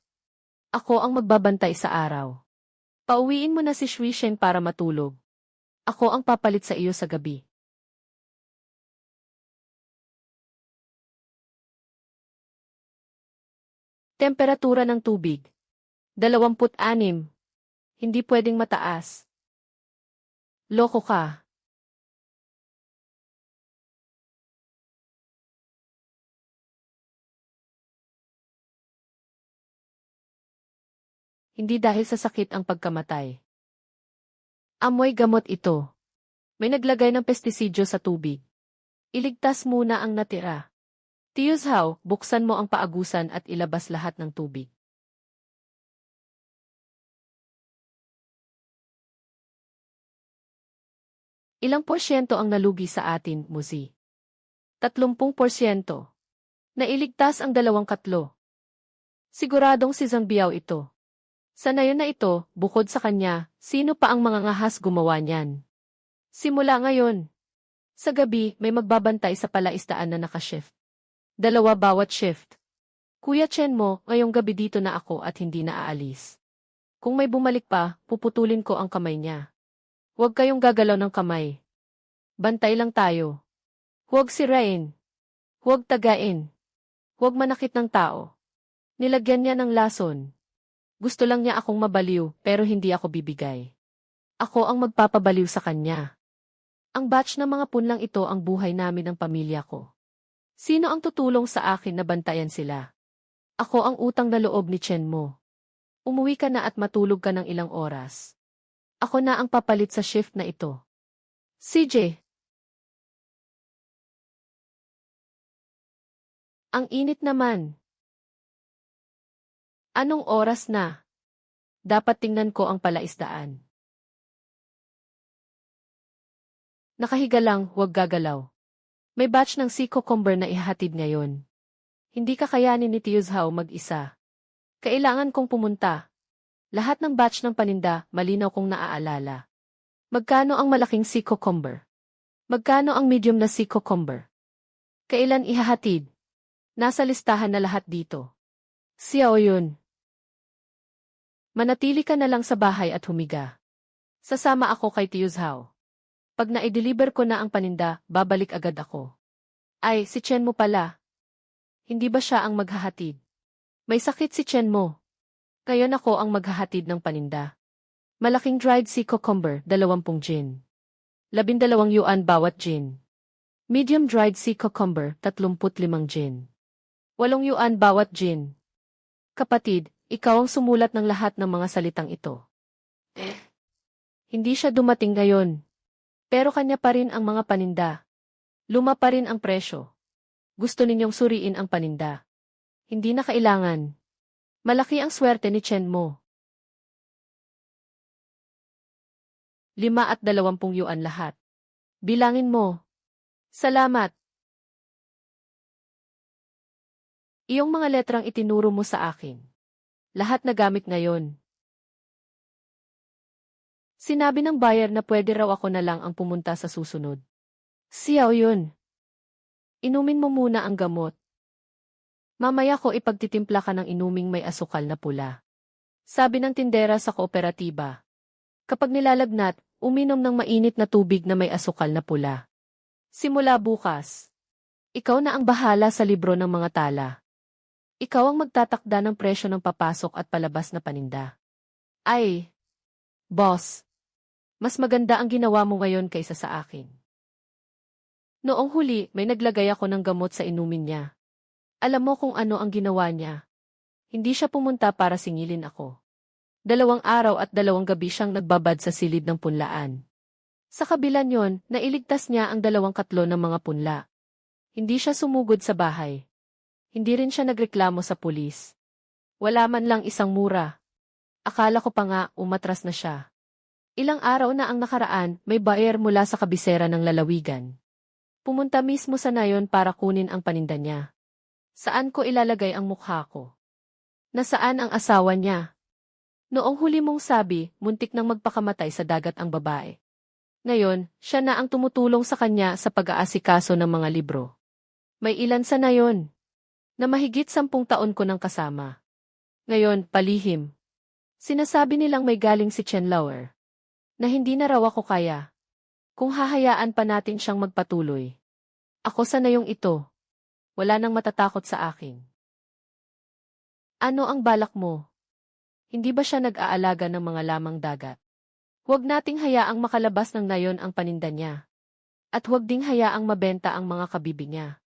ako ang magbabantay sa araw. Pauwiin mo na si Shuisheng para matulog. Ako ang papalit sa iyo sa gabi. Temperatura ng tubig. 26. Hindi pwedeng mataas. Loko ka. Hindi dahil sa sakit ang pagkamatay. Amoy gamot ito. May naglagay ng pestisidyo sa tubig. Iligtas muna ang natira. Tiyuzhao, buksan mo ang paagusan at ilabas lahat ng tubig. Ilang porsyento ang nalugi sa atin, Muzi? 30%. Nailigtas ang dalawang katlo. Siguradong si Zhang Biao ito. Sa nayon na ito, bukod sa kanya, sino pa ang mga ngahas gumawa niyan? Simula ngayon. Sa gabi, may magbabantay sa palaisdaan na nakashift. 2 bawat shift. Kuya Chen mo, ngayong gabi dito na ako at hindi na aalis. Kung may bumalik pa, puputulin ko ang kamay niya. Huwag kayong gagalaw ng kamay. Bantay lang tayo. Huwag sirain. Huwag tagain. Huwag manakit ng tao. Nilagyan niya ng lason. Gusto lang niya akong mabaliw, pero hindi ako bibigay. Ako ang magpapabaliw sa kanya. Ang batch ng mga punlang ito ang buhay namin ng pamilya ko. Sino ang tutulong sa akin na bantayan sila? Ako ang utang na loob ni Chen mo. Umuwi ka na at matulog ka ng ilang oras. Ako na ang papalit sa shift na ito. CJ. Ang init naman. Anong oras na? Dapat tingnan ko ang palaisdaan. Nakahiga lang, huwag gagalaw. May batch ng sea cucumber na ihahatid ngayon. Hindi kakayanin ni Tio Zhao mag-isa. Kailangan kong pumunta. Lahat ng batch ng paninda, malinaw kong naaalala. Magkano ang malaking sea cucumber? Magkano ang medium na sea cucumber? Kailan ihahatid? Nasa listahan na lahat dito. Xiao Yun. Manatili ka na lang sa bahay at humiga. Sasama ako kay Tio Zhao. Pag na-deliver ko na ang paninda, babalik agad ako. Ay, si Chen mo pala. Hindi ba siya ang maghahatid? May sakit si Chen mo. Ngayon ako ang maghahatid ng paninda. Malaking dried sea cucumber, 20 gin. 12 yuan bawat gin. Medium dried sea cucumber, 35 gin. 8 yuan bawat gin. Kapatid, ikaw ang sumulat ng lahat ng mga salitang ito. Hindi siya dumating ngayon. Pero kanya pa rin ang mga paninda. Luma pa rin ang presyo. Gusto ninyong suriin ang paninda. Hindi na kailangan. Malaki ang swerte ni Chen mo. 5 at 20 yuan lahat. Bilangin mo. Salamat. Iyong mga letrang itinuro mo sa akin. Lahat na gamit ngayon. Sinabi ng buyer na pwede raw ako na lang ang pumunta sa susunod. Xiao Yun. Inumin mo muna ang gamot. Mamaya ko ipagtitimpla ka ng inuming may asukal na pula. Sabi ng tindera sa kooperatiba. Kapag nilalagnat, uminom ng mainit na tubig na may asukal na pula. Simula bukas. Ikaw na ang bahala sa libro ng mga tala. Ikaw ang magtatakda ng presyo ng papasok at palabas na paninda. Ay, boss. Mas maganda ang ginawa mo ngayon kaysa sa akin. Noong huli, may naglagay ako ng gamot sa inumin niya. Alam mo kung ano ang ginawa niya. Hindi siya pumunta para singilin ako. 2 araw at 2 gabi siyang nagbabad sa silid ng punlaan. Sa kabila niyon, nailigtas niya ang 2 katlo ng mga punla. Hindi siya sumugod sa bahay. Hindi rin siya nagreklamo sa pulis. Wala man lang isang mura. Akala ko pa nga umatras na siya. Ilang araw na ang nakaraan, may buyer mula sa kabisera ng lalawigan. Pumunta mismo sa nayon para kunin ang paninda niya. Saan ko ilalagay ang mukha ko? Nasaan ang asawa niya? Noong huli mong sabi, muntik nang magpakamatay sa dagat ang babae. Ngayon, siya na ang tumutulong sa kanya sa pag-aasikaso ng mga libro. May ilan sa nayon na mahigit 10 taon ko nang kasama. Ngayon, palihim. Sinasabi nilang may galing si Chen Lauer. Na hindi na raw ako kaya. Kung hahayaan pa natin siyang magpatuloy. Ako sa nayong ito. Wala nang matatakot sa akin. Ano ang balak mo? Hindi ba siya nag-aalaga ng mga lamang dagat? Huwag nating hayaang makalabas ng nayon ang paninda niya. At huwag ding hayaang mabenta ang mga kabibi niya.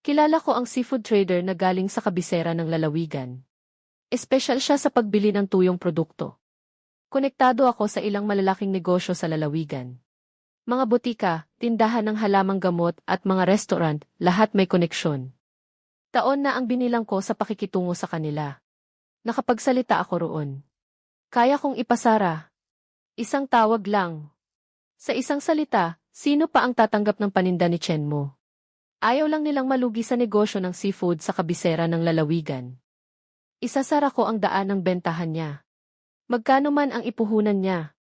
Kilala ko ang seafood trader na galing sa kabisera ng lalawigan. Espesyal siya sa pagbili ng tuyong produkto. Konektado ako sa ilang malalaking negosyo sa lalawigan. Mga butika, tindahan ng halamang gamot at mga restaurant, lahat may koneksyon. Taon na ang binilang ko sa pakikitungo sa kanila. Nakapagsalita ako roon. Kaya kong ipasara. Isang tawag lang. Sa isang salita, sino pa ang tatanggap ng paninda ni Chen mo? Ayaw lang nilang malugi sa negosyo ng seafood sa kabisera ng lalawigan. Isasara ko ang daan ng bentahan niya. Magkano man ang ipuhunan niya.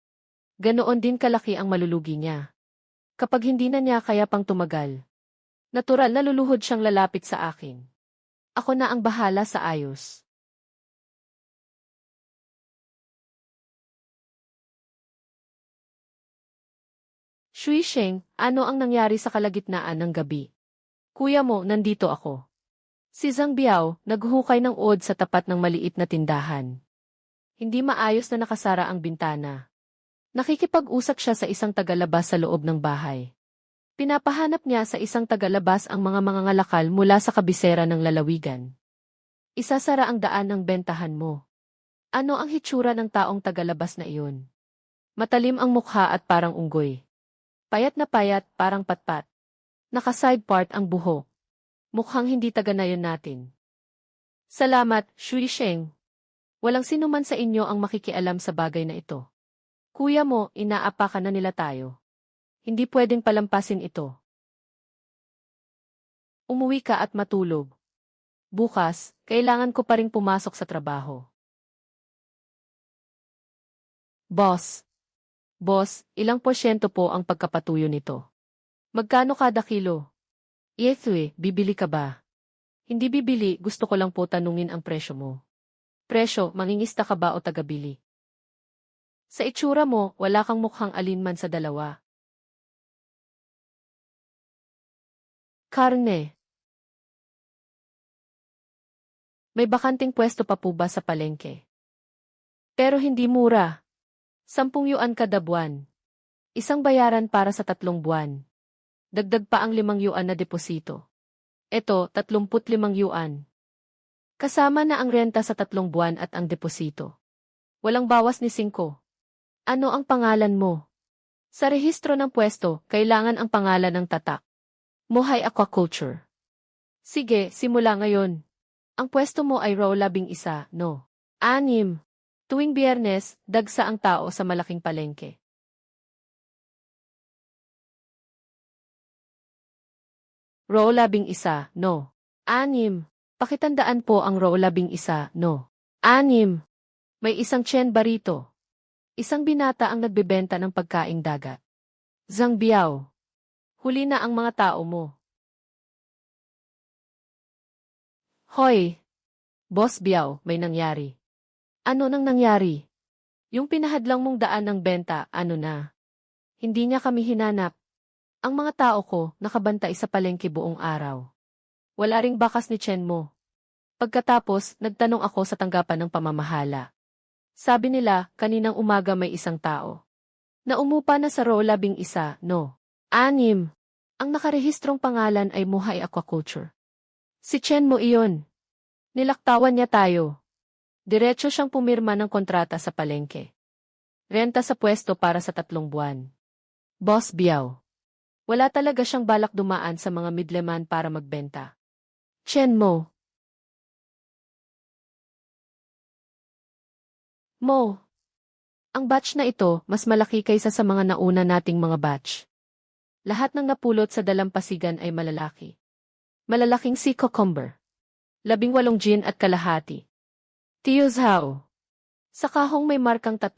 Ganoon din kalaki ang malulugi niya. Kapag hindi na niya kaya pang tumagal. Natural na luluhod siyang lalapit sa akin. Ako na ang bahala sa ayos. Shui Sheng, ano ang nangyari sa kalagitnaan ng gabi? Kuya mo, nandito ako. Si Zhang Biao, naghukay ng uod sa tapat ng maliit na tindahan. Hindi maayos na nakasara ang bintana. Nakikipag-usap siya sa isang tagalabas sa loob ng bahay. Pinapahanap niya sa isang tagalabas ang mga mangangalakal mula sa kabisera ng lalawigan. Isasara ang daan ng bentahan mo. Ano ang hitsura ng taong tagalabas na iyon? Matalim ang mukha at parang unggoy. Payat na payat, parang patpat. Naka-side part ang buhok. Mukhang hindi taga-nayon natin. Salamat, Shui Sheng. Walang sinuman sa inyo ang makikialam sa bagay na ito. Kuya mo, inaapakan na nila tayo. Hindi pwedeng palampasin ito. Umuwi ka at matulog. Bukas, kailangan ko pa ring pumasok sa trabaho. Boss. Boss, ilang porsyento po ang pagkapatuyo nito? Magkano kada kilo? Yethue, bibili ka ba? Hindi bibili, gusto ko lang po tanungin ang presyo mo. Presyo, mangingista ka ba o tagabili? Sa itsura mo, wala kang mukhang alinman sa dalawa. Karne. May bakanting pwesto pa po ba sa palengke? Pero hindi mura. 10 yuan kada buwan. Isang bayaran para sa 3 buwan. Dagdag pa ang 5 yuan na deposito. Ito, 35 yuan. Kasama na ang renta sa 3 buwan at ang deposito. Walang bawas ni 5. Ano ang pangalan mo? Sa rehistro ng pwesto, kailangan ang pangalan ng tatak. Mohay Aquaculture. Sige, simula ngayon. Ang pwesto mo ay row 11, no? 6. Tuwing Biyernes, dagsa ang tao sa malaking palengke. Row 11, no? 6. Pakitandaan po ang row 11, no? 6. May isang Chen Barito. Isang binata ang nagbebenta ng pagkaing dagat. Zhang Biao. Huli na ang mga tao mo. Hoy! Boss Biao, may nangyari. Ano nang nangyari? Yung pinahadlang mong daan ng benta, ano na? Hindi niya kami hinanap. Ang mga tao ko, nakabantay sa palengke buong araw. Wala ring bakas ni Chen mo. Pagkatapos, nagtanong ako sa tanggapan ng pamamahala. Sabi nila, kaninang umaga may isang tao. Na umupa na sa row 11, no? 6. Ang nakarehistrong pangalan ay Mohay Aquaculture. Si Chen mo iyon. Nilaktawan niya tayo. Diretso siyang pumirma ng kontrata sa palengke. Renta sa pwesto para sa 3 buwan. Boss Biao. Wala talaga siyang balak dumaan sa mga middleman para magbenta. Chen mo. Mo. Ang batch na ito, mas malaki kaysa sa mga nauna nating mga batch. Lahat ng napulot sa dalampasigan ay malalaki. Malalaking sea cucumber. 18 gin at kalahati. Tio Zhao. Sa kahong may markang 3.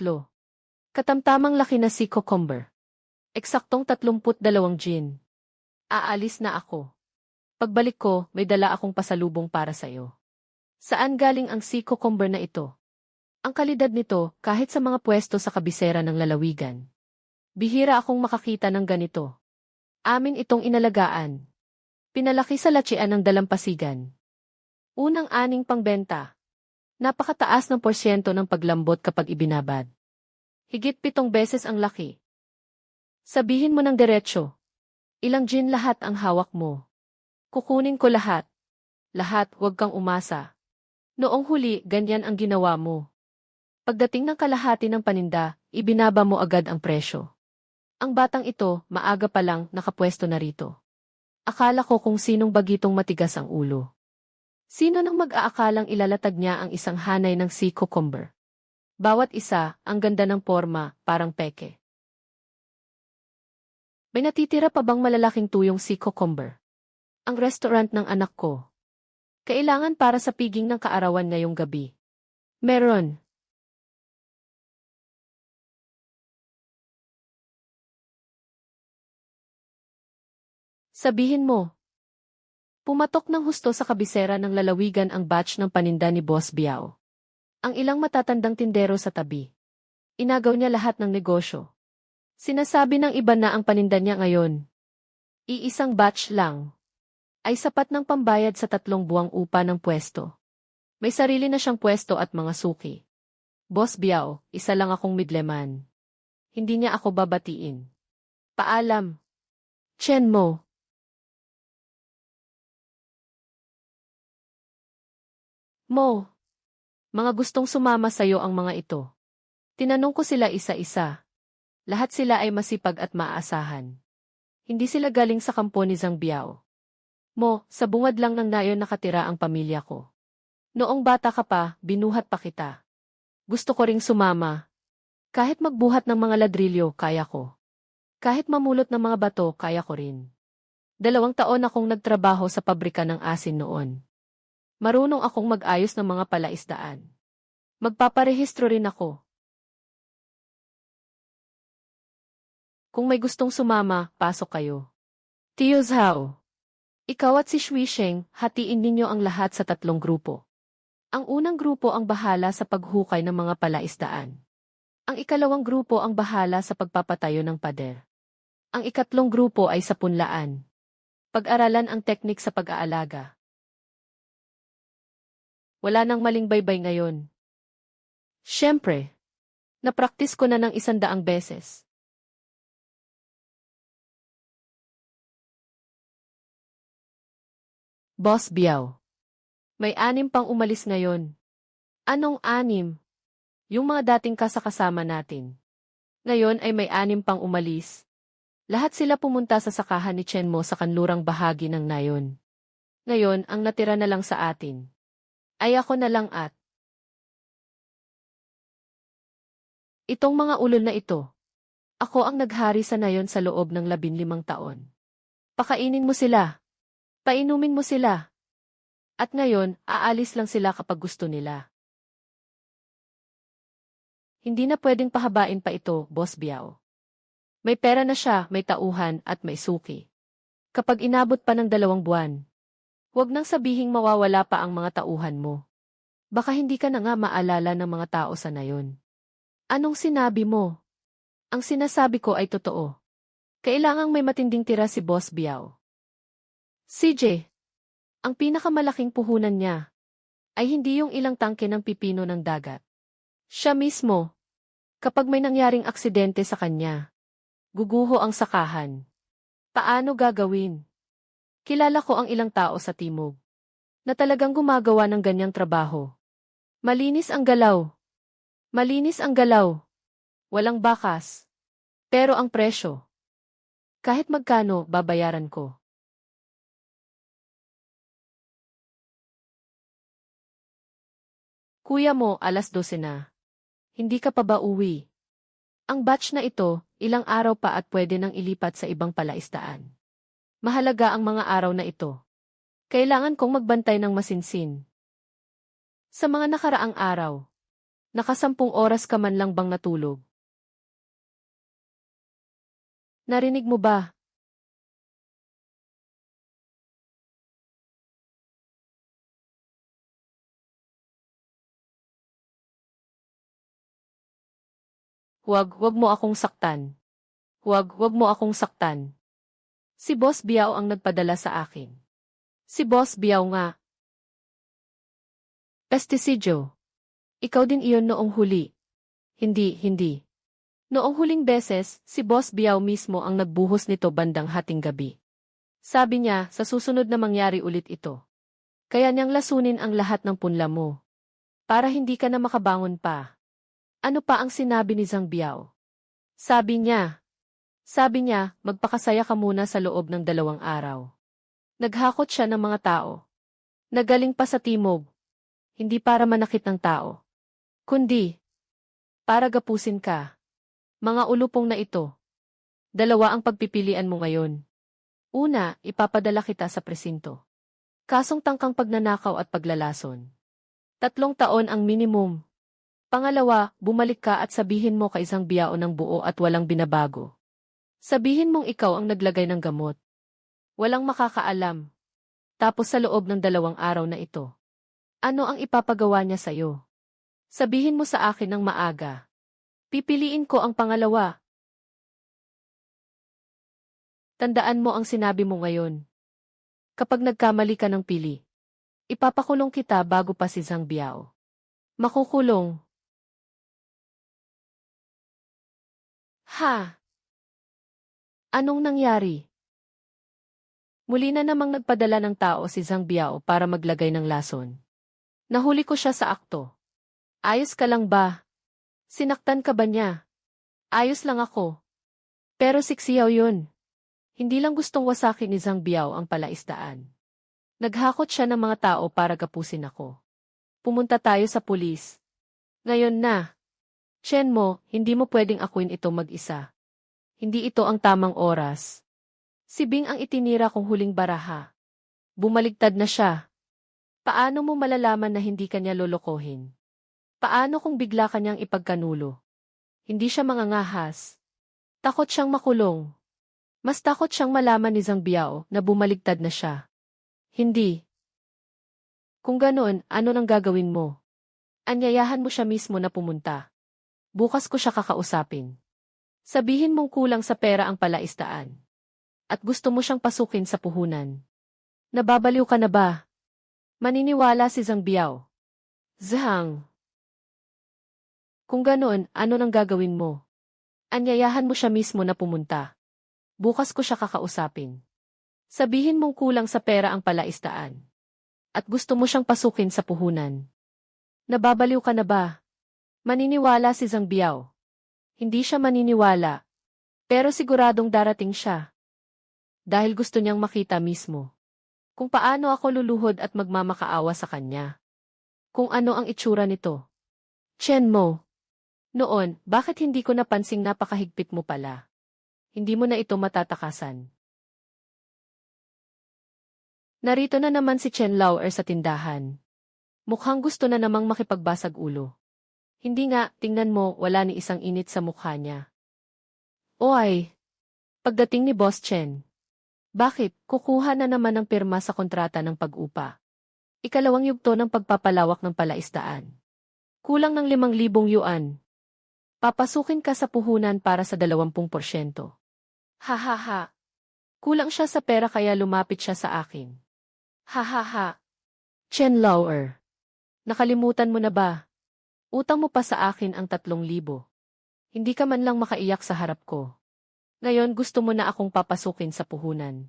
Katamtamang laki na sea cucumber. Eksaktong 32 gin. Aalis na ako. Pagbalik ko, may dala akong pasalubong para sa'yo. Saan galing ang sea cucumber na ito? Ang kalidad nito, kahit sa mga pwesto sa kabisera ng lalawigan. Bihira akong makakita ng ganito. Amin itong inalagaan. Pinalaki sa latsian ng dalampasigan. Unang 6 pangbenta. Napakataas ng porsyento ng paglambot kapag ibinabad. Higit 7 beses ang laki. Sabihin mo ng diretsyo. Ilang gin lahat ang hawak mo. Kukunin ko lahat. Lahat, huwag kang umasa. Noong huli, ganyan ang ginawa mo. Pagdating ng kalahati ng paninda, ibinaba mo agad ang presyo. Ang batang ito, maaga pa lang, nakapwesto na rito. Akala ko kung sinong bagitong matigas ang ulo. Sino nang mag-aakalang ilalatag niya ang isang hanay ng sea cucumber? Bawat isa, ang ganda ng porma, parang peke. May natitira pa bang malalaking tuyong sea cucumber? Ang restaurant ng anak ko. Kailangan para sa piging ng kaarawan ngayong gabi. Meron. Sabihin mo. Pumatok ng husto sa kabisera ng lalawigan ang batch ng paninda ni Boss Biao. Ang ilang matatandang tindero sa tabi. Inagaw niya lahat ng negosyo. Sinasabi ng iba na ang paninda niya ngayon. Iisang batch lang. Ay sapat ng pambayad sa 3 buwang upa ng pwesto. May sarili na siyang pwesto at mga suki. Boss Biao, isa lang akong midleman. Hindi niya ako babatiin. Paalam. Chen mo. Mo. Mga gustong sumama sa'yo ang mga ito. Tinanong ko sila isa-isa. Lahat sila ay masipag at maaasahan. Hindi sila galing sa kampo ni Zhang Biao. Mo, sa bungad lang ng nayon nakatira ang pamilya ko. Noong bata ka pa, binuhat pa kita. Gusto ko ring sumama. Kahit magbuhat ng mga ladrilyo, kaya ko. Kahit mamulot ng mga bato, kaya ko rin. 2 taon akong nagtrabaho sa pabrika ng asin noon. Marunong akong mag-ayos ng mga palaisdaan. Magpaparehistro rin ako. Kung may gustong sumama, pasok kayo. Tio Zhao. Ikaw at si Shui Sheng, hatiin ninyo ang lahat sa 3 grupo. Ang unang grupo ang bahala sa paghukay ng mga palaisdaan. Ang ikalawang grupo ang bahala sa pagpapatayo ng pader. Ang ikatlong grupo ay sa punlaan. Pag-aralan ang teknik sa pag-aalaga. Wala nang maling baybay ngayon. Siyempre, napraktis ko na ng 100 beses. Boss Biao. May 6 pang umalis ngayon. Anong 6? Yung mga dating kasakasama natin. Ngayon ay may 6 pang umalis. Lahat sila pumunta sa sakahan ni Chen Mo sa kanlurang bahagi ng nayon. Ngayon, ang natira na lang sa atin. Ay ako na lang at itong mga ulol na ito. Ako ang naghari sa nayon sa loob ng 15 taon. Pakainin mo sila. Painumin mo sila. At ngayon, aalis lang sila kapag gusto nila. Hindi na pwedeng pahabain pa ito, Boss Biao. May pera na siya, may tauhan, at may suki. Kapag inabot pa ng 2 buwan, huwag nang sabihing mawawala pa ang mga tauhan mo. Baka hindi ka na nga maalala ng mga tao sa nayon. Anong sinabi mo? Ang sinasabi ko ay totoo. Kailangang may matinding tira si Boss Biao. CJ, ang pinakamalaking puhunan niya ay hindi yung ilang tangke ng pipino ng dagat. Siya mismo. Kapag may nangyaring aksidente sa kanya, guguho ang sakahan. Paano gagawin? Kilala ko ang ilang tao sa timog na talagang gumagawa ng ganyang trabaho. Malinis ang galaw. Malinis ang galaw. Walang bakas. Pero ang presyo, kahit magkano, babayaran ko. Kuya mo, 12:00 na. Hindi ka pa ba uwi? Ang batch na ito, ilang araw pa at pwede nang ilipat sa ibang palaisdaan. Mahalaga ang mga araw na ito. Kailangan kong magbantay ng masinsin. Sa mga nakaraang araw, naka 10 oras ka man lang bang natulog? Narinig mo ba? Huwag mo akong saktan. Huwag mo akong saktan. Si Boss Biao ang nagpadala sa akin. Si Boss Biao nga. Pestisidyo. Ikaw din iyon noong huli. Hindi. Noong huling beses, si Boss Biao mismo ang nagbuhos nito bandang hating gabi. Sabi niya, sa susunod na mangyari ulit ito. Kaya niyang lasunin ang lahat ng punla mo. Para hindi ka na makabangon pa. Ano pa ang sinabi ni Zhang Biao? Sabi niya, magpakasaya ka muna sa loob ng 2 araw. Naghakot siya ng mga tao. Nagaling pa sa timog. Hindi para manakit ng tao. Kundi, para gapusin ka. Mga ulupong na ito. 2 ang pagpipilian mo ngayon. Una, ipapadala kita sa presinto. Kasong tangkang pagnanakaw at paglalason. 3 taon ang minimum. Pangalawa, bumalik ka at sabihin mo kay isang biyao ng buo at walang binabago. Sabihin mong ikaw ang naglagay ng gamot. Walang makakaalam. Tapos sa loob ng 2 araw na ito, ano ang ipapagawa niya sa'yo? Sabihin mo sa akin ng maaga. Pipiliin ko ang pangalawa. Tandaan mo ang sinabi mo ngayon. Kapag nagkamali ka ng pili, ipapakulong kita bago pa si Zhang Biao. Makukulong. Ha? Anong nangyari? Muli na namang nagpadala ng tao si Zhang Biao para maglagay ng lason. Nahuli ko siya sa akto. Ayos ka lang ba? Sinaktan ka ba niya? Ayos lang ako. Pero siksiyaw yun. Hindi lang gustong wasakin ni Zhang Biao ang palaisdaan. Naghakot siya ng mga tao para gapusin ako. Pumunta tayo sa pulis. Ngayon na. Chen mo, hindi mo pwedeng akuin ito mag-isa. Hindi ito ang tamang oras. Si Bing ang itinira kong huling baraha. Bumaligtad na siya. Paano mo malalaman na hindi kanya lolokohin? Paano kung bigla kanyang ipagkanulo? Hindi siya mangangahas. Takot siyang makulong. Mas takot siyang malaman ni Zhang Biao na bumaligtad na siya. Hindi. Kung ganoon, ano nang gagawin mo? Anyayahan mo siya mismo na pumunta. Bukas ko siya kakausapin. Sabihin mong kulang sa pera ang palaisdaan. At gusto mo siyang pasukin sa puhunan. Nababaliw ka na ba? Maniniwala si Zhang Biao. Zhang. Kung ganoon, ano nang gagawin mo? Anyayahan mo siya mismo na pumunta. Bukas ko siya kakausapin. Sabihin mong kulang sa pera ang palaisdaan. At gusto mo siyang pasukin sa puhunan. Nababaliw ka na ba? Maniniwala si Zhang Biao. Hindi siya maniniwala. Pero siguradong darating siya. Dahil gusto niyang makita mismo. Kung paano ako luluhod at magmamakaawa sa kanya. Kung ano ang itsura nito. Chen mo. Noon, bakit hindi ko napansing napakahigpit mo pala? Hindi mo na ito matatakasan. Narito na naman si Chen Lauer sa tindahan. Mukhang gusto na namang makipagbasag ulo. Hindi nga, tingnan mo, wala ni isang init sa mukha niya. Oy! Pagdating ni Boss Chen. Bakit, kukuha na naman ng pirma sa kontrata ng pag-upa? Ikalawang yugto ng pagpapalawak ng palaisdaan. Kulang ng 5,000 yuan. Papasukin ka sa puhunan para sa 20%. Ha ha ha. Kulang siya sa pera kaya lumapit siya sa akin. Ha ha ha. Chen Lauer. Nakalimutan mo na ba? Utang mo pa sa akin ang 3,000. Hindi ka man lang makaiyak sa harap ko. Ngayon gusto mo na akong papasukin sa puhunan.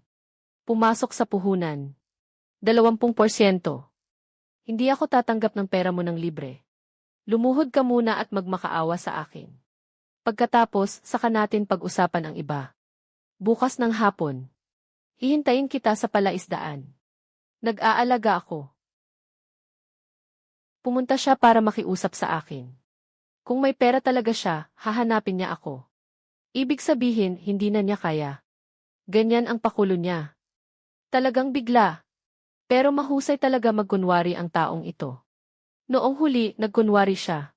Pumasok sa puhunan. 20%. Hindi ako tatanggap ng pera mo ng libre. Lumuhod ka muna at magmakaawa sa akin. Pagkatapos, saka natin pag-usapan ang iba. Bukas ng hapon. Hihintayin kita sa palaisdaan. Nag-aalaga ako. Pumunta siya para makiusap sa akin. Kung may pera talaga siya, hahanapin niya ako. Ibig sabihin, hindi na niya kaya. Ganyan ang pakulo niya. Talagang bigla. Pero mahusay talaga magkunwari ang taong ito. Noong huli, nagkunwari siya.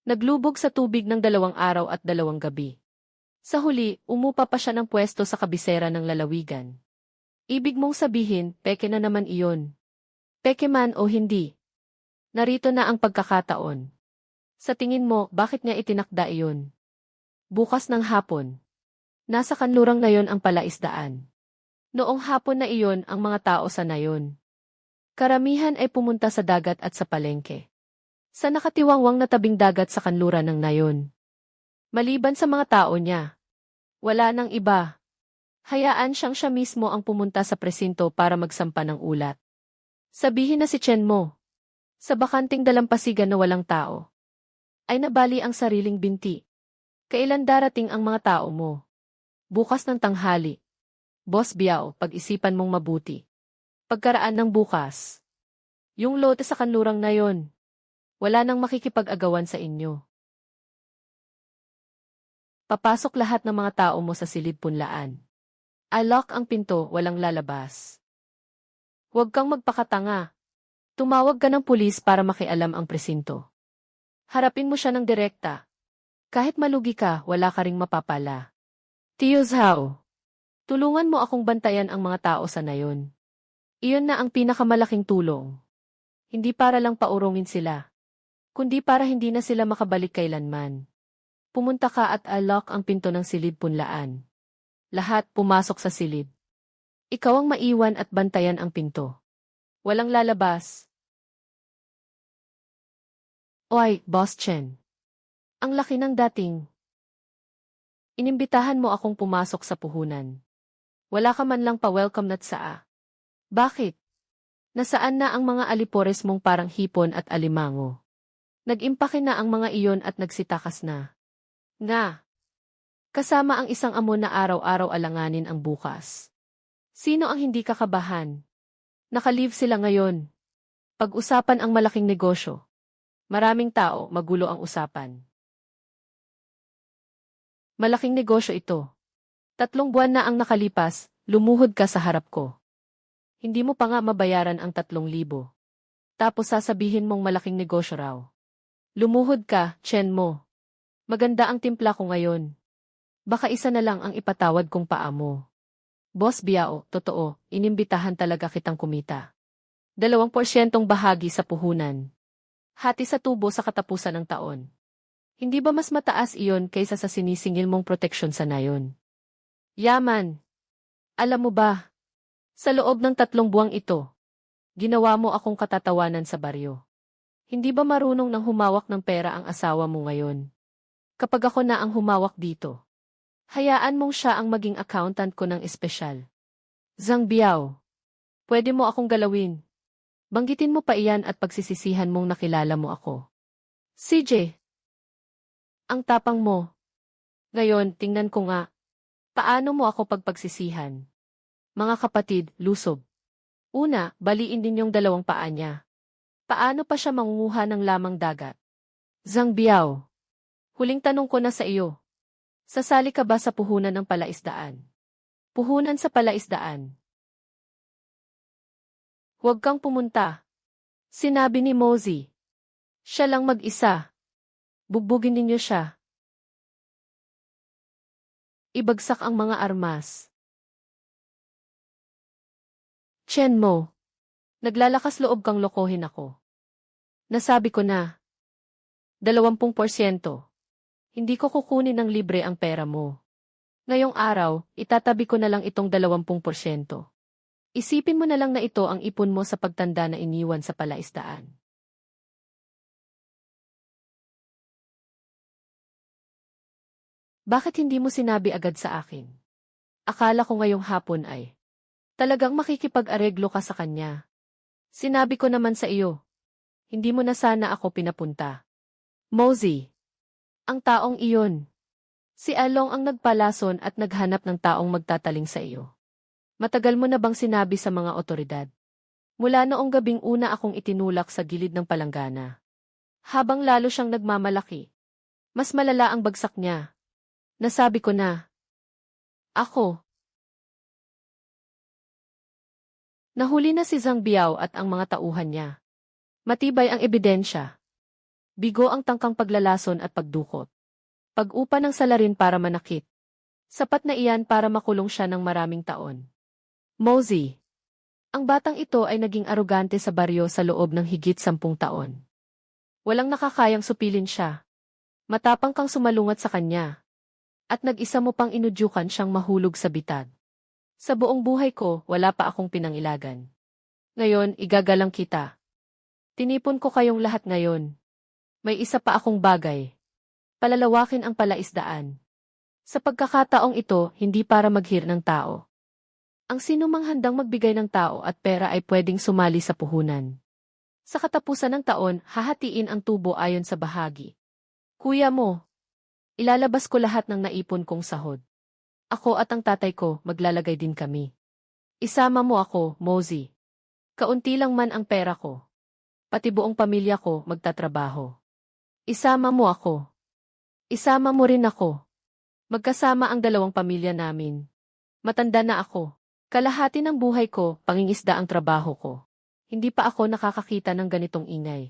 Naglubog sa tubig ng 2 araw at 2 gabi. Sa huli, umupa pa siya ng pwesto sa kabisera ng lalawigan. Ibig mong sabihin, peke na naman iyon. Peke man o hindi. Narito na ang pagkakataon. Sa tingin mo, bakit niya itinakda iyon? Bukas ng hapon. Nasa kanlurang nayon ang palaisdaan. Noong hapon na iyon ang mga tao sa nayon. Karamihan ay pumunta sa dagat at sa palengke. Sa nakatiwangwang na tabing dagat sa kanluran ng nayon. Maliban sa mga tao niya. Wala nang iba. Hayaan siyang siya mismo ang pumunta sa presinto para magsampa ng ulat. Sabihin na si Chen mo. Sa bakanting dalampasigan na walang tao. Ay nabali ang sariling binti. Kailan darating ang mga tao mo? Bukas ng tanghali. Boss Biao, pag-isipan mong mabuti. Pagkaraan ng bukas. Yung lote sa kanlurang na yon. Wala nang makikipag-agawan sa inyo. Papasok lahat ng mga tao mo sa silid punlaan. Lock ang pinto, walang lalabas. Huwag kang magpakatanga. Tumawag ka ng pulis para makialam ang presinto. Harapin mo siya ng direkta. Kahit malugi ka, wala ka ring mapapala. Tio Zhao, tulungan mo akong bantayan ang mga tao sa nayon. Iyon na ang pinakamalaking tulong. Hindi para lang paurongin sila, kundi para hindi na sila makabalik kailanman. Pumunta ka at unlock ang pinto ng silid punlaan. Lahat pumasok sa silid. Ikaw ang maiwan at bantayan ang pinto. Walang lalabas. Oy, Boss Chen. Ang laki ng dating. Inimbitahan mo akong pumasok sa puhunan. Wala ka man lang pa-welcome na tsaa. Bakit? Nasaan na ang mga alipores mong parang hipon at alimango? Nag-impake na ang mga iyon at nagsitakas na. Nga. Kasama ang isang amo na araw-araw alanganin ang bukas. Sino ang hindi kakabahan? Naka-leave sila ngayon. Pag-usapan ang malaking negosyo. Maraming tao, magulo ang usapan. Malaking negosyo ito. 3 buwan na ang nakalipas, lumuhod ka sa harap ko. Hindi mo pa nga mabayaran ang 3,000. Tapos sasabihin mong malaking negosyo raw. Lumuhod ka, Chen mo. Maganda ang timpla ko ngayon. Baka isa na lang ang ipatawad kong paa mo. Boss Biao, totoo, inimbitahan talaga kitang kumita. 2% bahagi sa puhunan. Hati sa tubo sa katapusan ng taon. Hindi ba mas mataas iyon kaysa sa sinisingil mong proteksyon sa nayon? Yaman. Alam mo ba, sa loob ng 3 buwang ito, ginawa mo akong katatawanan sa baryo. Hindi ba marunong nang humawak ng pera ang asawa mo ngayon? Kapag ako na ang humawak dito, hayaan mong siya ang maging accountant ko ng espesyal. Zhang Biao, pwede mo akong galawin. Banggitin mo pa iyan at pagsisisihan mong nakilala mo ako. CJ, ang tapang mo. Ngayon, tingnan ko nga. Paano mo ako pagpagsisihan? Mga kapatid, lusob. Una, baliin din yung 2 paa niya. Paano pa siya mangunguha ng lamang dagat? Zhang Biao, huling tanong ko na sa iyo. Sasali ka ba sa puhunan ng palaisdaan? Puhunan sa palaisdaan. Huwag kang pumunta. Sinabi ni Mosey. Siya lang mag-isa. Bugbugin ninyo siya. Ibagsak ang mga armas. Chen mo. Naglalakas loob kang lokohin ako. Nasabi ko na. 20%. Hindi ko kukunin ng libre ang pera mo. Ngayong araw, itatabi ko na lang itong 20%. Isipin mo na lang na ito ang ipon mo sa pagtanda na iniwan sa palaisdaan. Bakit hindi mo sinabi agad sa akin? Akala ko ngayong hapon ay talagang makikipag-areglo ka sa kanya. Sinabi ko naman sa iyo. Hindi mo na sana ako pinapunta. Mosey, ang taong iyon. Si Along ang nagpalason at naghanap ng taong magtataling sa iyo. Matagal mo na bang sinabi sa mga otoridad? Mula noong gabing una akong itinulak sa gilid ng palanggana. Habang lalo siyang nagmamalaki. Mas malala ang bagsak niya. Nasabi ko na. Ako. Nahuli na si Zhang Biao at ang mga tauhan niya. Matibay ang ebidensya. Bigo ang tangkang paglalason at pagdukot. Pag-upa ng salarin para manakit. Sapat na iyan para makulong siya ng maraming taon. Mosey. Ang batang ito ay naging arogante sa baryo sa loob ng higit 10 taon. Walang nakakayang supilin siya. Matapang kang sumalungat sa kanya. At nag-isa mo pang inudyukan siyang mahulog sa bitag. Sa buong buhay ko, wala pa akong pinangilagan. Ngayon, igagalang kita. Tinipon ko kayong lahat ngayon. May isa pa akong bagay. Palalawakin ang palaisdaan. Sa pagkakataong ito, hindi para maghir ng tao. Ang sinumang handang magbigay ng tao at pera ay pwedeng sumali sa puhunan. Sa katapusan ng taon, hahatiin ang tubo ayon sa bahagi. Kuya mo, ilalabas ko lahat ng naipon kong sahod. Ako at ang tatay ko, maglalagay din kami. Isama mo ako, Mosey. Kaunti lang man ang pera ko. Pati buong pamilya ko magtatrabaho. Isama mo ako. Isama mo rin ako. Magkasama ang 2 pamilya namin. Matanda na ako. Kalahati ng buhay ko, pangingisda ang trabaho ko. Hindi pa ako nakakakita ng ganitong ingay.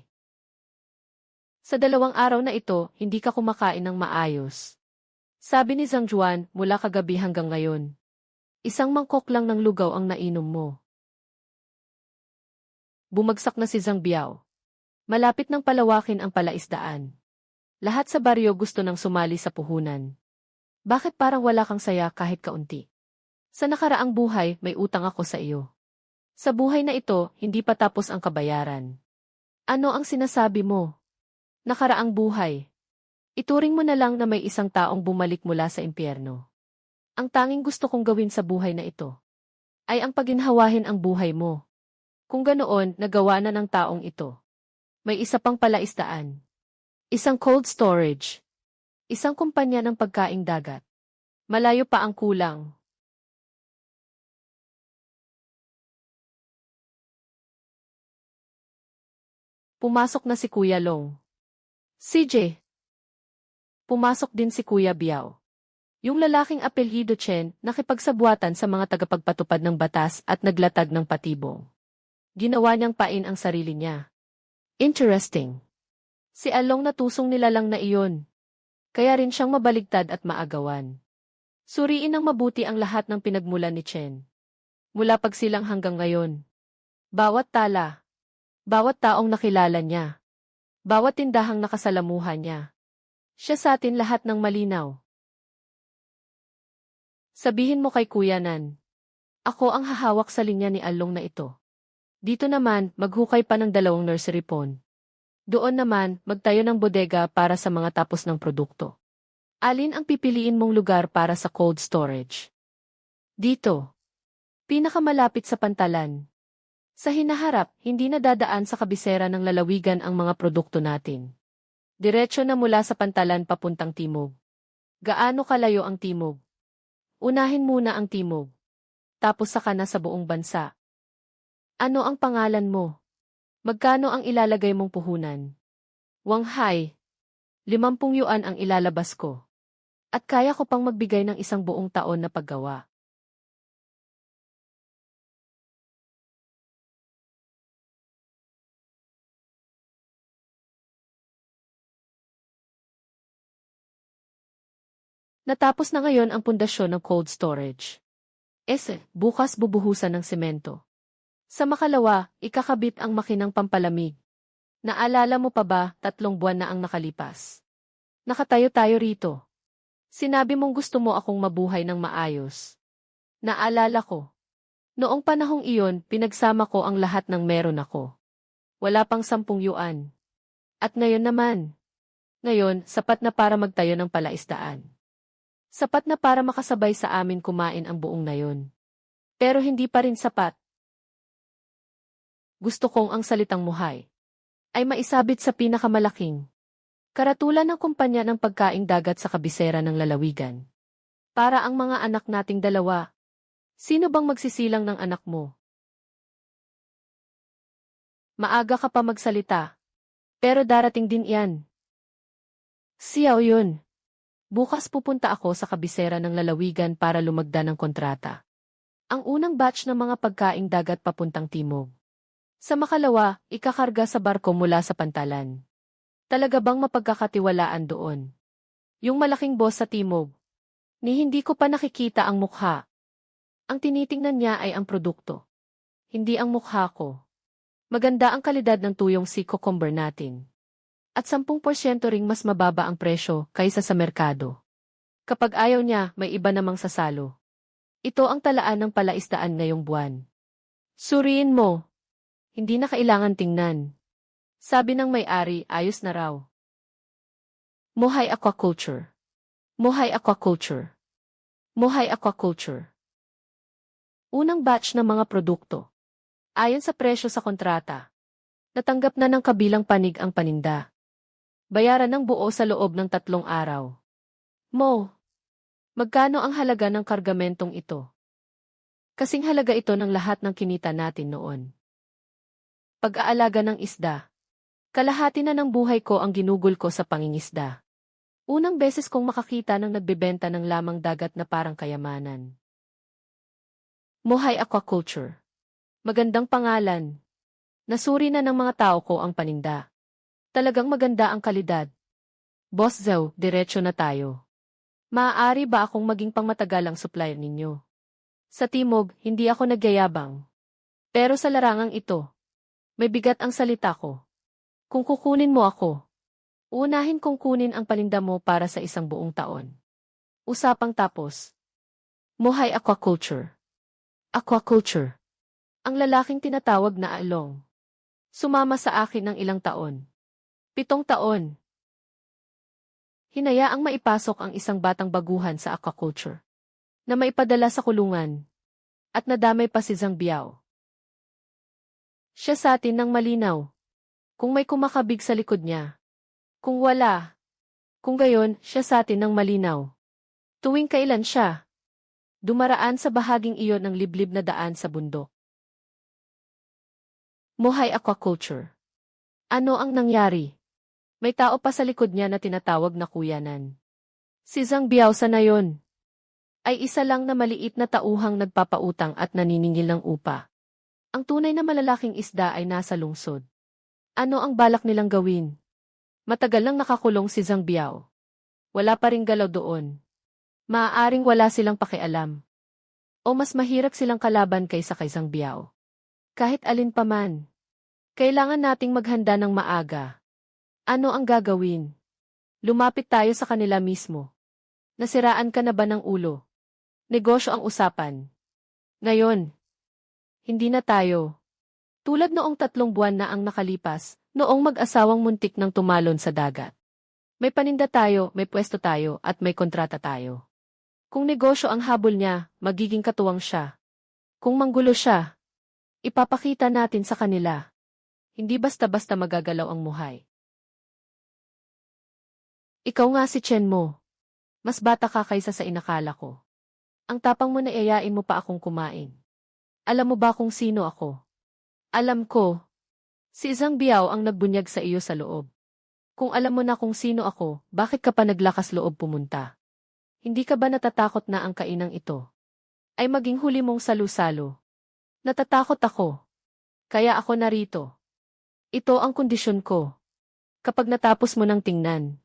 Sa 2 araw na ito, hindi ka kumakain ng maayos. Sabi ni Zhang Juan mula kagabi hanggang ngayon. Isang mangkok lang ng lugaw ang nainom mo. Bumagsak na si Zhang Biao. Malapit nang palawakin ang palaisdaan. Lahat sa baryo gusto nang sumali sa puhunan. Bakit parang wala kang saya kahit kaunti? Sa nakaraang buhay, may utang ako sa iyo. Sa buhay na ito, hindi pa tapos ang kabayaran. Ano ang sinasabi mo? Nakaraang buhay. Ituring mo na lang na may isang taong bumalik mula sa impyerno. Ang tanging gusto kong gawin sa buhay na ito ay ang paginhawahin ang buhay mo. Kung ganoon, nagawa na ng taong ito. May isa pang palaisdaan. Isang cold storage. Isang kumpanya ng pagkaing dagat. Malayo pa ang kulang. Pumasok na si Kuya Long. CJ. Pumasok din si Kuya Biao. Yung lalaking apelyido Chen nakipagsabwatan sa mga tagapagpatupad ng batas at naglatag ng patibong. Ginawa niyang pain ang sarili niya. Interesting. Si Along natusong nila lang na iyon. Kaya rin siyang mabaligtad at maagawan. Suriin ng mabuti ang lahat ng pinagmulan ni Chen. Mula pagsilang hanggang ngayon. Bawat tala. Bawat taong nakilala niya. Bawat tindahang nakasalamuhan niya. Siya sa atin lahat ng malinaw. Sabihin mo kay Kuya Nan. Ako ang hahawak sa linya ni Along na ito. Dito naman, maghukay pa ng 2 nursery pond. Doon naman, magtayo ng bodega para sa mga tapos ng produkto. Alin ang pipiliin mong lugar para sa cold storage? Dito. Pinakamalapit sa pantalan. Sa hinaharap, hindi na dadaan sa kabisera ng lalawigan ang mga produkto natin. Diretso na mula sa pantalan papuntang timog. Gaano kalayo ang timog? Unahin muna ang timog. Tapos saka na sa buong bansa. Ano ang pangalan mo? Magkano ang ilalagay mong puhunan? Wanghai. 50 yuan ang ilalabas ko. At kaya ko pang magbigay ng 1 buong taon na paggawa. Natapos na ngayon ang pundasyon ng cold storage. Bukas bubuhusan ng semento. Sa makalawa, ikakabit ang makinang pampalamig. Naalala mo pa ba, 3 buwan na ang nakalipas? Nakatayo tayo rito. Sinabi mong gusto mo akong mabuhay ng maayos. Naalala ko. Noong panahong iyon, pinagsama ko ang lahat ng meron ako. Wala pang 10 yuan. At ngayon naman. Ngayon, sapat na para magtayo ng palaisdaan. Sapat na para makasabay sa amin kumain ang buong nayon. Pero hindi pa rin sapat. Gusto kong ang salitang muhay ay maisabit sa pinakamalaking karatulan ng kumpanya ng pagkaing dagat sa kabisera ng lalawigan. Para ang mga anak nating 2. Sino bang magsisilang ng anak mo? Maaga ka pa magsalita. Pero darating din iyan. Xiao Yun. Bukas pupunta ako sa kabisera ng lalawigan para lumagda ng kontrata. Ang unang batch ng mga pagkaing dagat papuntang timog. Sa makalawa, ikakarga sa barko mula sa pantalan. Talaga bang mapagkakatiwalaan doon? Yung malaking boss sa timog. Ni hindi ko pa nakikita ang mukha. Ang tinitingnan niya ay ang produkto. Hindi ang mukha ko. Maganda ang kalidad ng tuyong sea cucumber natin. At 10% ring mas mababa ang presyo kaysa sa merkado. Kapag ayaw niya, may iba namang sasalo. Ito ang talaan ng palaisdaan ngayong buwan. Suriin mo. Hindi na kailangan tingnan. Sabi ng may-ari, ayos na raw. Muhay Aquaculture. Muhay Aquaculture. Muhay Aquaculture. Unang batch ng mga produkto. Ayon sa presyo sa kontrata. Natanggap na ng kabilang panig ang paninda. Bayaran ng buo sa loob ng 3 araw. Mo. Magkano ang halaga ng kargamentong ito? Kasing halaga ito ng lahat ng kinita natin noon. Pag-aalaga ng isda. Kalahati na ng buhay ko ang ginugol ko sa pangingisda. Unang beses kong makakita ng nagbebenta ng lamang dagat na parang kayamanan. Mohay Aquaculture. Magandang pangalan. Nasuri na ng mga tao ko ang paninda. Talagang maganda ang kalidad. Boss Zhou, diretso na tayo. Maaari ba akong maging pangmatagalang supplier ninyo? Sa timog, hindi ako nagyayabang. Pero sa larangang ito, may bigat ang salita ko. Kung kukunin mo ako, unahin kong kunin ang paninda mo para sa isang buong taon. Usapang tapos. Mohay Aquaculture. Aquaculture. Ang lalaking tinatawag na Along. Sumama sa akin ng ilang taon. 7 taon. Hinayaang maipasok ang isang batang baguhan sa aquaculture. Na maipadala sa kulungan. At nadamay pa si Zhang Biao. Siya sa atin ng malinaw. Kung may kumakabig sa likod niya. Kung wala. Kung gayon, siya sa atin ng malinaw. Tuwing kailan siya dumaraan sa bahaging iyon ng liblib na daan sa bundok. Mohay Aquaculture. Ano ang nangyari? May tao pa sa likod niya na tinatawag na kuyanan. Si Zhang Biao sa nayon ay isa lang na maliit na tauhang nagpapautang at naniningil ng upa. Ang tunay na malalaking isda ay nasa lungsod. Ano ang balak nilang gawin? Matagal lang nakakulong si Zhang Biao. Wala pa ring galaw doon. Maaaring wala silang pakialam. O mas mahirap silang kalaban kaysa kay Zhang Biao. Kahit alin pa man. Kailangan nating maghanda ng maaga. Ano ang gagawin? Lumapit tayo sa kanila mismo. Nasiraan ka na ba ng ulo? Negosyo ang usapan. Ngayon, hindi na tayo. Tulad noong 3 buwan na ang nakalipas, noong mag-asawang muntik ng tumalon sa dagat. May paninda tayo, may pwesto tayo, at may kontrata tayo. Kung negosyo ang habol niya, magiging katuwang siya. Kung manggulo siya, ipapakita natin sa kanila. Hindi basta-basta magagalaw ang muhay. Ikaw nga si Chen mo. Mas bata ka kaysa sa inakala ko. Ang tapang mo na iayain mo pa akong kumain. Alam mo ba kung sino ako? Alam ko. Si Zhang Biao ang nagbunyag sa iyo sa loob. Kung alam mo na kung sino ako, bakit ka pa naglakas loob pumunta? Hindi ka ba natatakot na ang kainang ito ay maging huli mong salu-salo? Natatakot ako. Kaya ako narito. Ito ang kondisyon ko. Kapag natapos mo ng tingnan,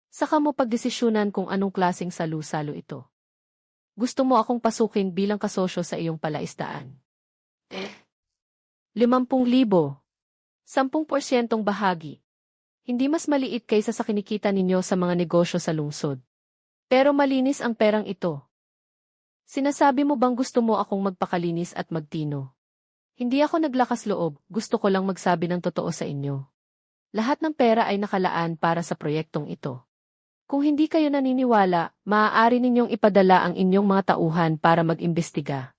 saka mo pagdesisyonan kung anong klaseng salu-salo ito. Gusto mo akong pasukin bilang kasosyo sa iyong palaisdaan. 50,000. 10% bahagi. Hindi mas maliit kaysa sa kinikita ninyo sa mga negosyo sa lungsod. Pero malinis ang perang ito. Sinasabi mo bang gusto mo akong magpakalinis at magtino? Hindi ako naglakas loob, gusto ko lang magsabi ng totoo sa inyo. Lahat ng pera ay nakalaan para sa proyektong ito. Kung hindi kayo naniniwala, maaari ninyong ipadala ang inyong mga tauhan para mag-imbestiga.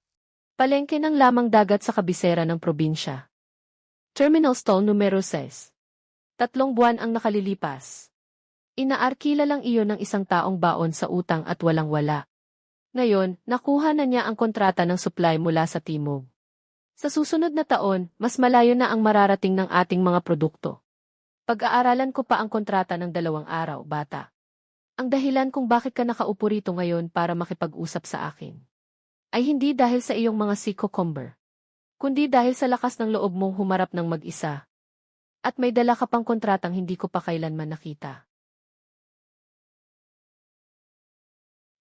Palengke ng lamang dagat sa kabisera ng probinsya. Terminal Stall numero 6. 3 buwan ang nakalilipas. Inaarkila lang iyon ng isang taong baon sa utang at walang-wala. Ngayon, nakuha na niya ang kontrata ng supply mula sa timog. Sa susunod na taon, mas malayo na ang mararating ng ating mga produkto. Pag-aaralan ko pa ang kontrata ng 2 araw, bata. Ang dahilan kung bakit ka nakaupo rito ngayon para makipag-usap sa akin ay hindi dahil sa iyong mga cucumber, kundi dahil sa lakas ng loob mong humarap ng mag-isa. At may dala ka pang kontratang hindi ko pa kailanman nakita.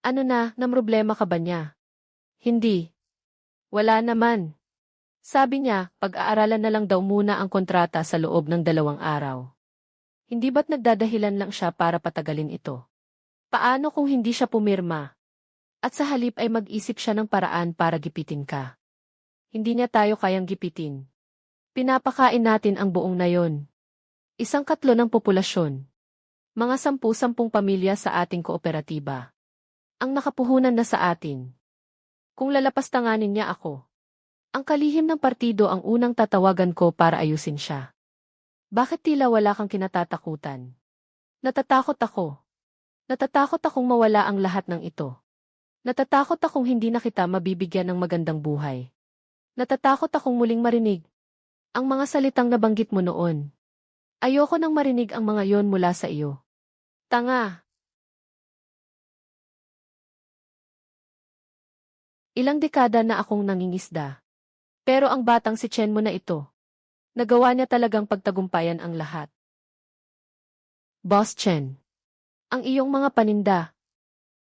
Ano na, namroblema ka ba niya? Hindi. Wala naman. Sabi niya, pag-aaralan na lang daw muna ang kontrata sa loob ng 2 araw. Hindi ba't nagdadahilan lang siya para patagalin ito? Paano kung hindi siya pumirma? At sa halip ay mag-isip siya ng paraan para gipitin ka. Hindi niya tayo kayang gipitin. Pinapakain natin ang buong nayon. 1/4 ng populasyon. Mga 10 pamilya sa ating kooperatiba. Ang nakapuhunan na sa atin. Kung lalapastanganin niya ako, ang kalihim ng partido ang unang tatawagan ko para ayusin siya. Bakit tila wala kang kinatatakutan? Natatakot ako. Natatakot akong mawala ang lahat ng ito. Natatakot akong hindi na kita mabibigyan ng magandang buhay. Natatakot akong muling marinig ang mga salitang nabanggit mo noon. Ayoko nang marinig ang mga yon mula sa iyo. Tanga! Ilang dekada na akong nangingisda. Pero ang batang si Chen mo na ito, nagawa niya talagang pagtagumpayan ang lahat. Boss Chen, ang iyong mga paninda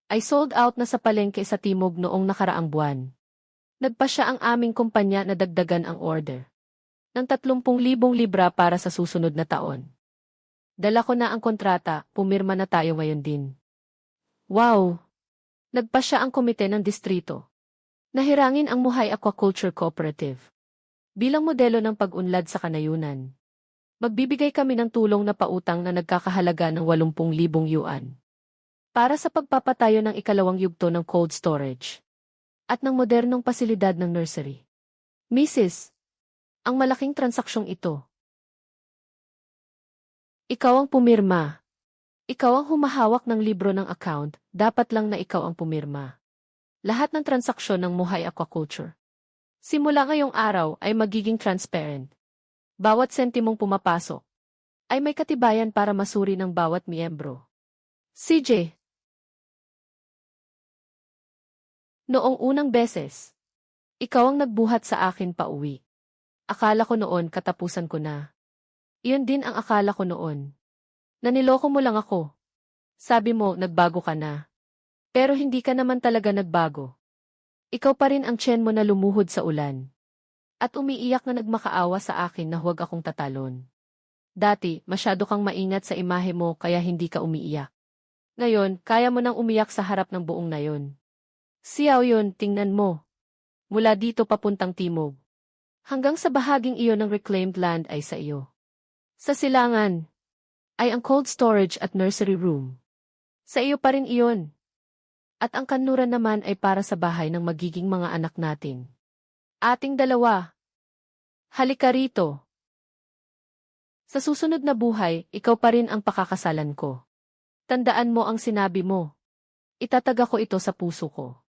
ay sold out na sa palengke sa Timog noong nakaraang buwan. Nagpa siya ang aming kumpanya na dagdagan ang order ng 30,000 libra para sa susunod na taon. Dala ko na ang kontrata, pumirma na tayo ngayon din. Wow! Nagpa siya ang komite ng distrito. Nahirangin ang Muhay Aquaculture Cooperative bilang modelo ng pag-unlad sa kanayunan. Magbibigay kami ng tulong na pautang na nagkakahalaga ng 80,000 yuan para sa pagpapatayo ng ikalawang yugto ng cold storage at ng modernong pasilidad ng nursery. Mrs. Ang malaking transaksyong ito. Ikaw ang pumirma. Ikaw ang humahawak ng libro ng account, dapat lang na ikaw ang pumirma. Lahat ng transaksyon ng Muhay Aquaculture simula ngayong araw ay magiging transparent. Bawat sentimong pumapasok ay may katibayan para masuri ng bawat miyembro. CJ. Noong unang beses, ikaw ang nagbuhat sa akin pauwi. Akala ko noon katapusan ko na. Iyon din ang akala ko noon. Naniloko mo lang ako. Sabi mo, nagbago ka na. Pero hindi ka naman talaga nagbago. Ikaw pa rin ang tiyan mo na lumuhod sa ulan. At umiiyak na nagmakaawa sa akin na huwag akong tatalon. Dati, masyado kang maingat sa imahe mo kaya hindi ka umiiyak. Ngayon, kaya mo nang umiyak sa harap ng buong nayon. Siyaw yun, tingnan mo. Mula dito papuntang timog. Hanggang sa bahaging iyon ng reclaimed land ay sa iyo. Sa silangan ay ang cold storage at nursery room. Sa iyo pa rin iyon. At ang kanluran naman ay para sa bahay ng magiging mga anak natin. Ating dalawa. Halika rito. Sa susunod na buhay, ikaw pa rin ang pakakasalan ko. Tandaan mo ang sinabi mo. Itataga ko ito sa puso ko.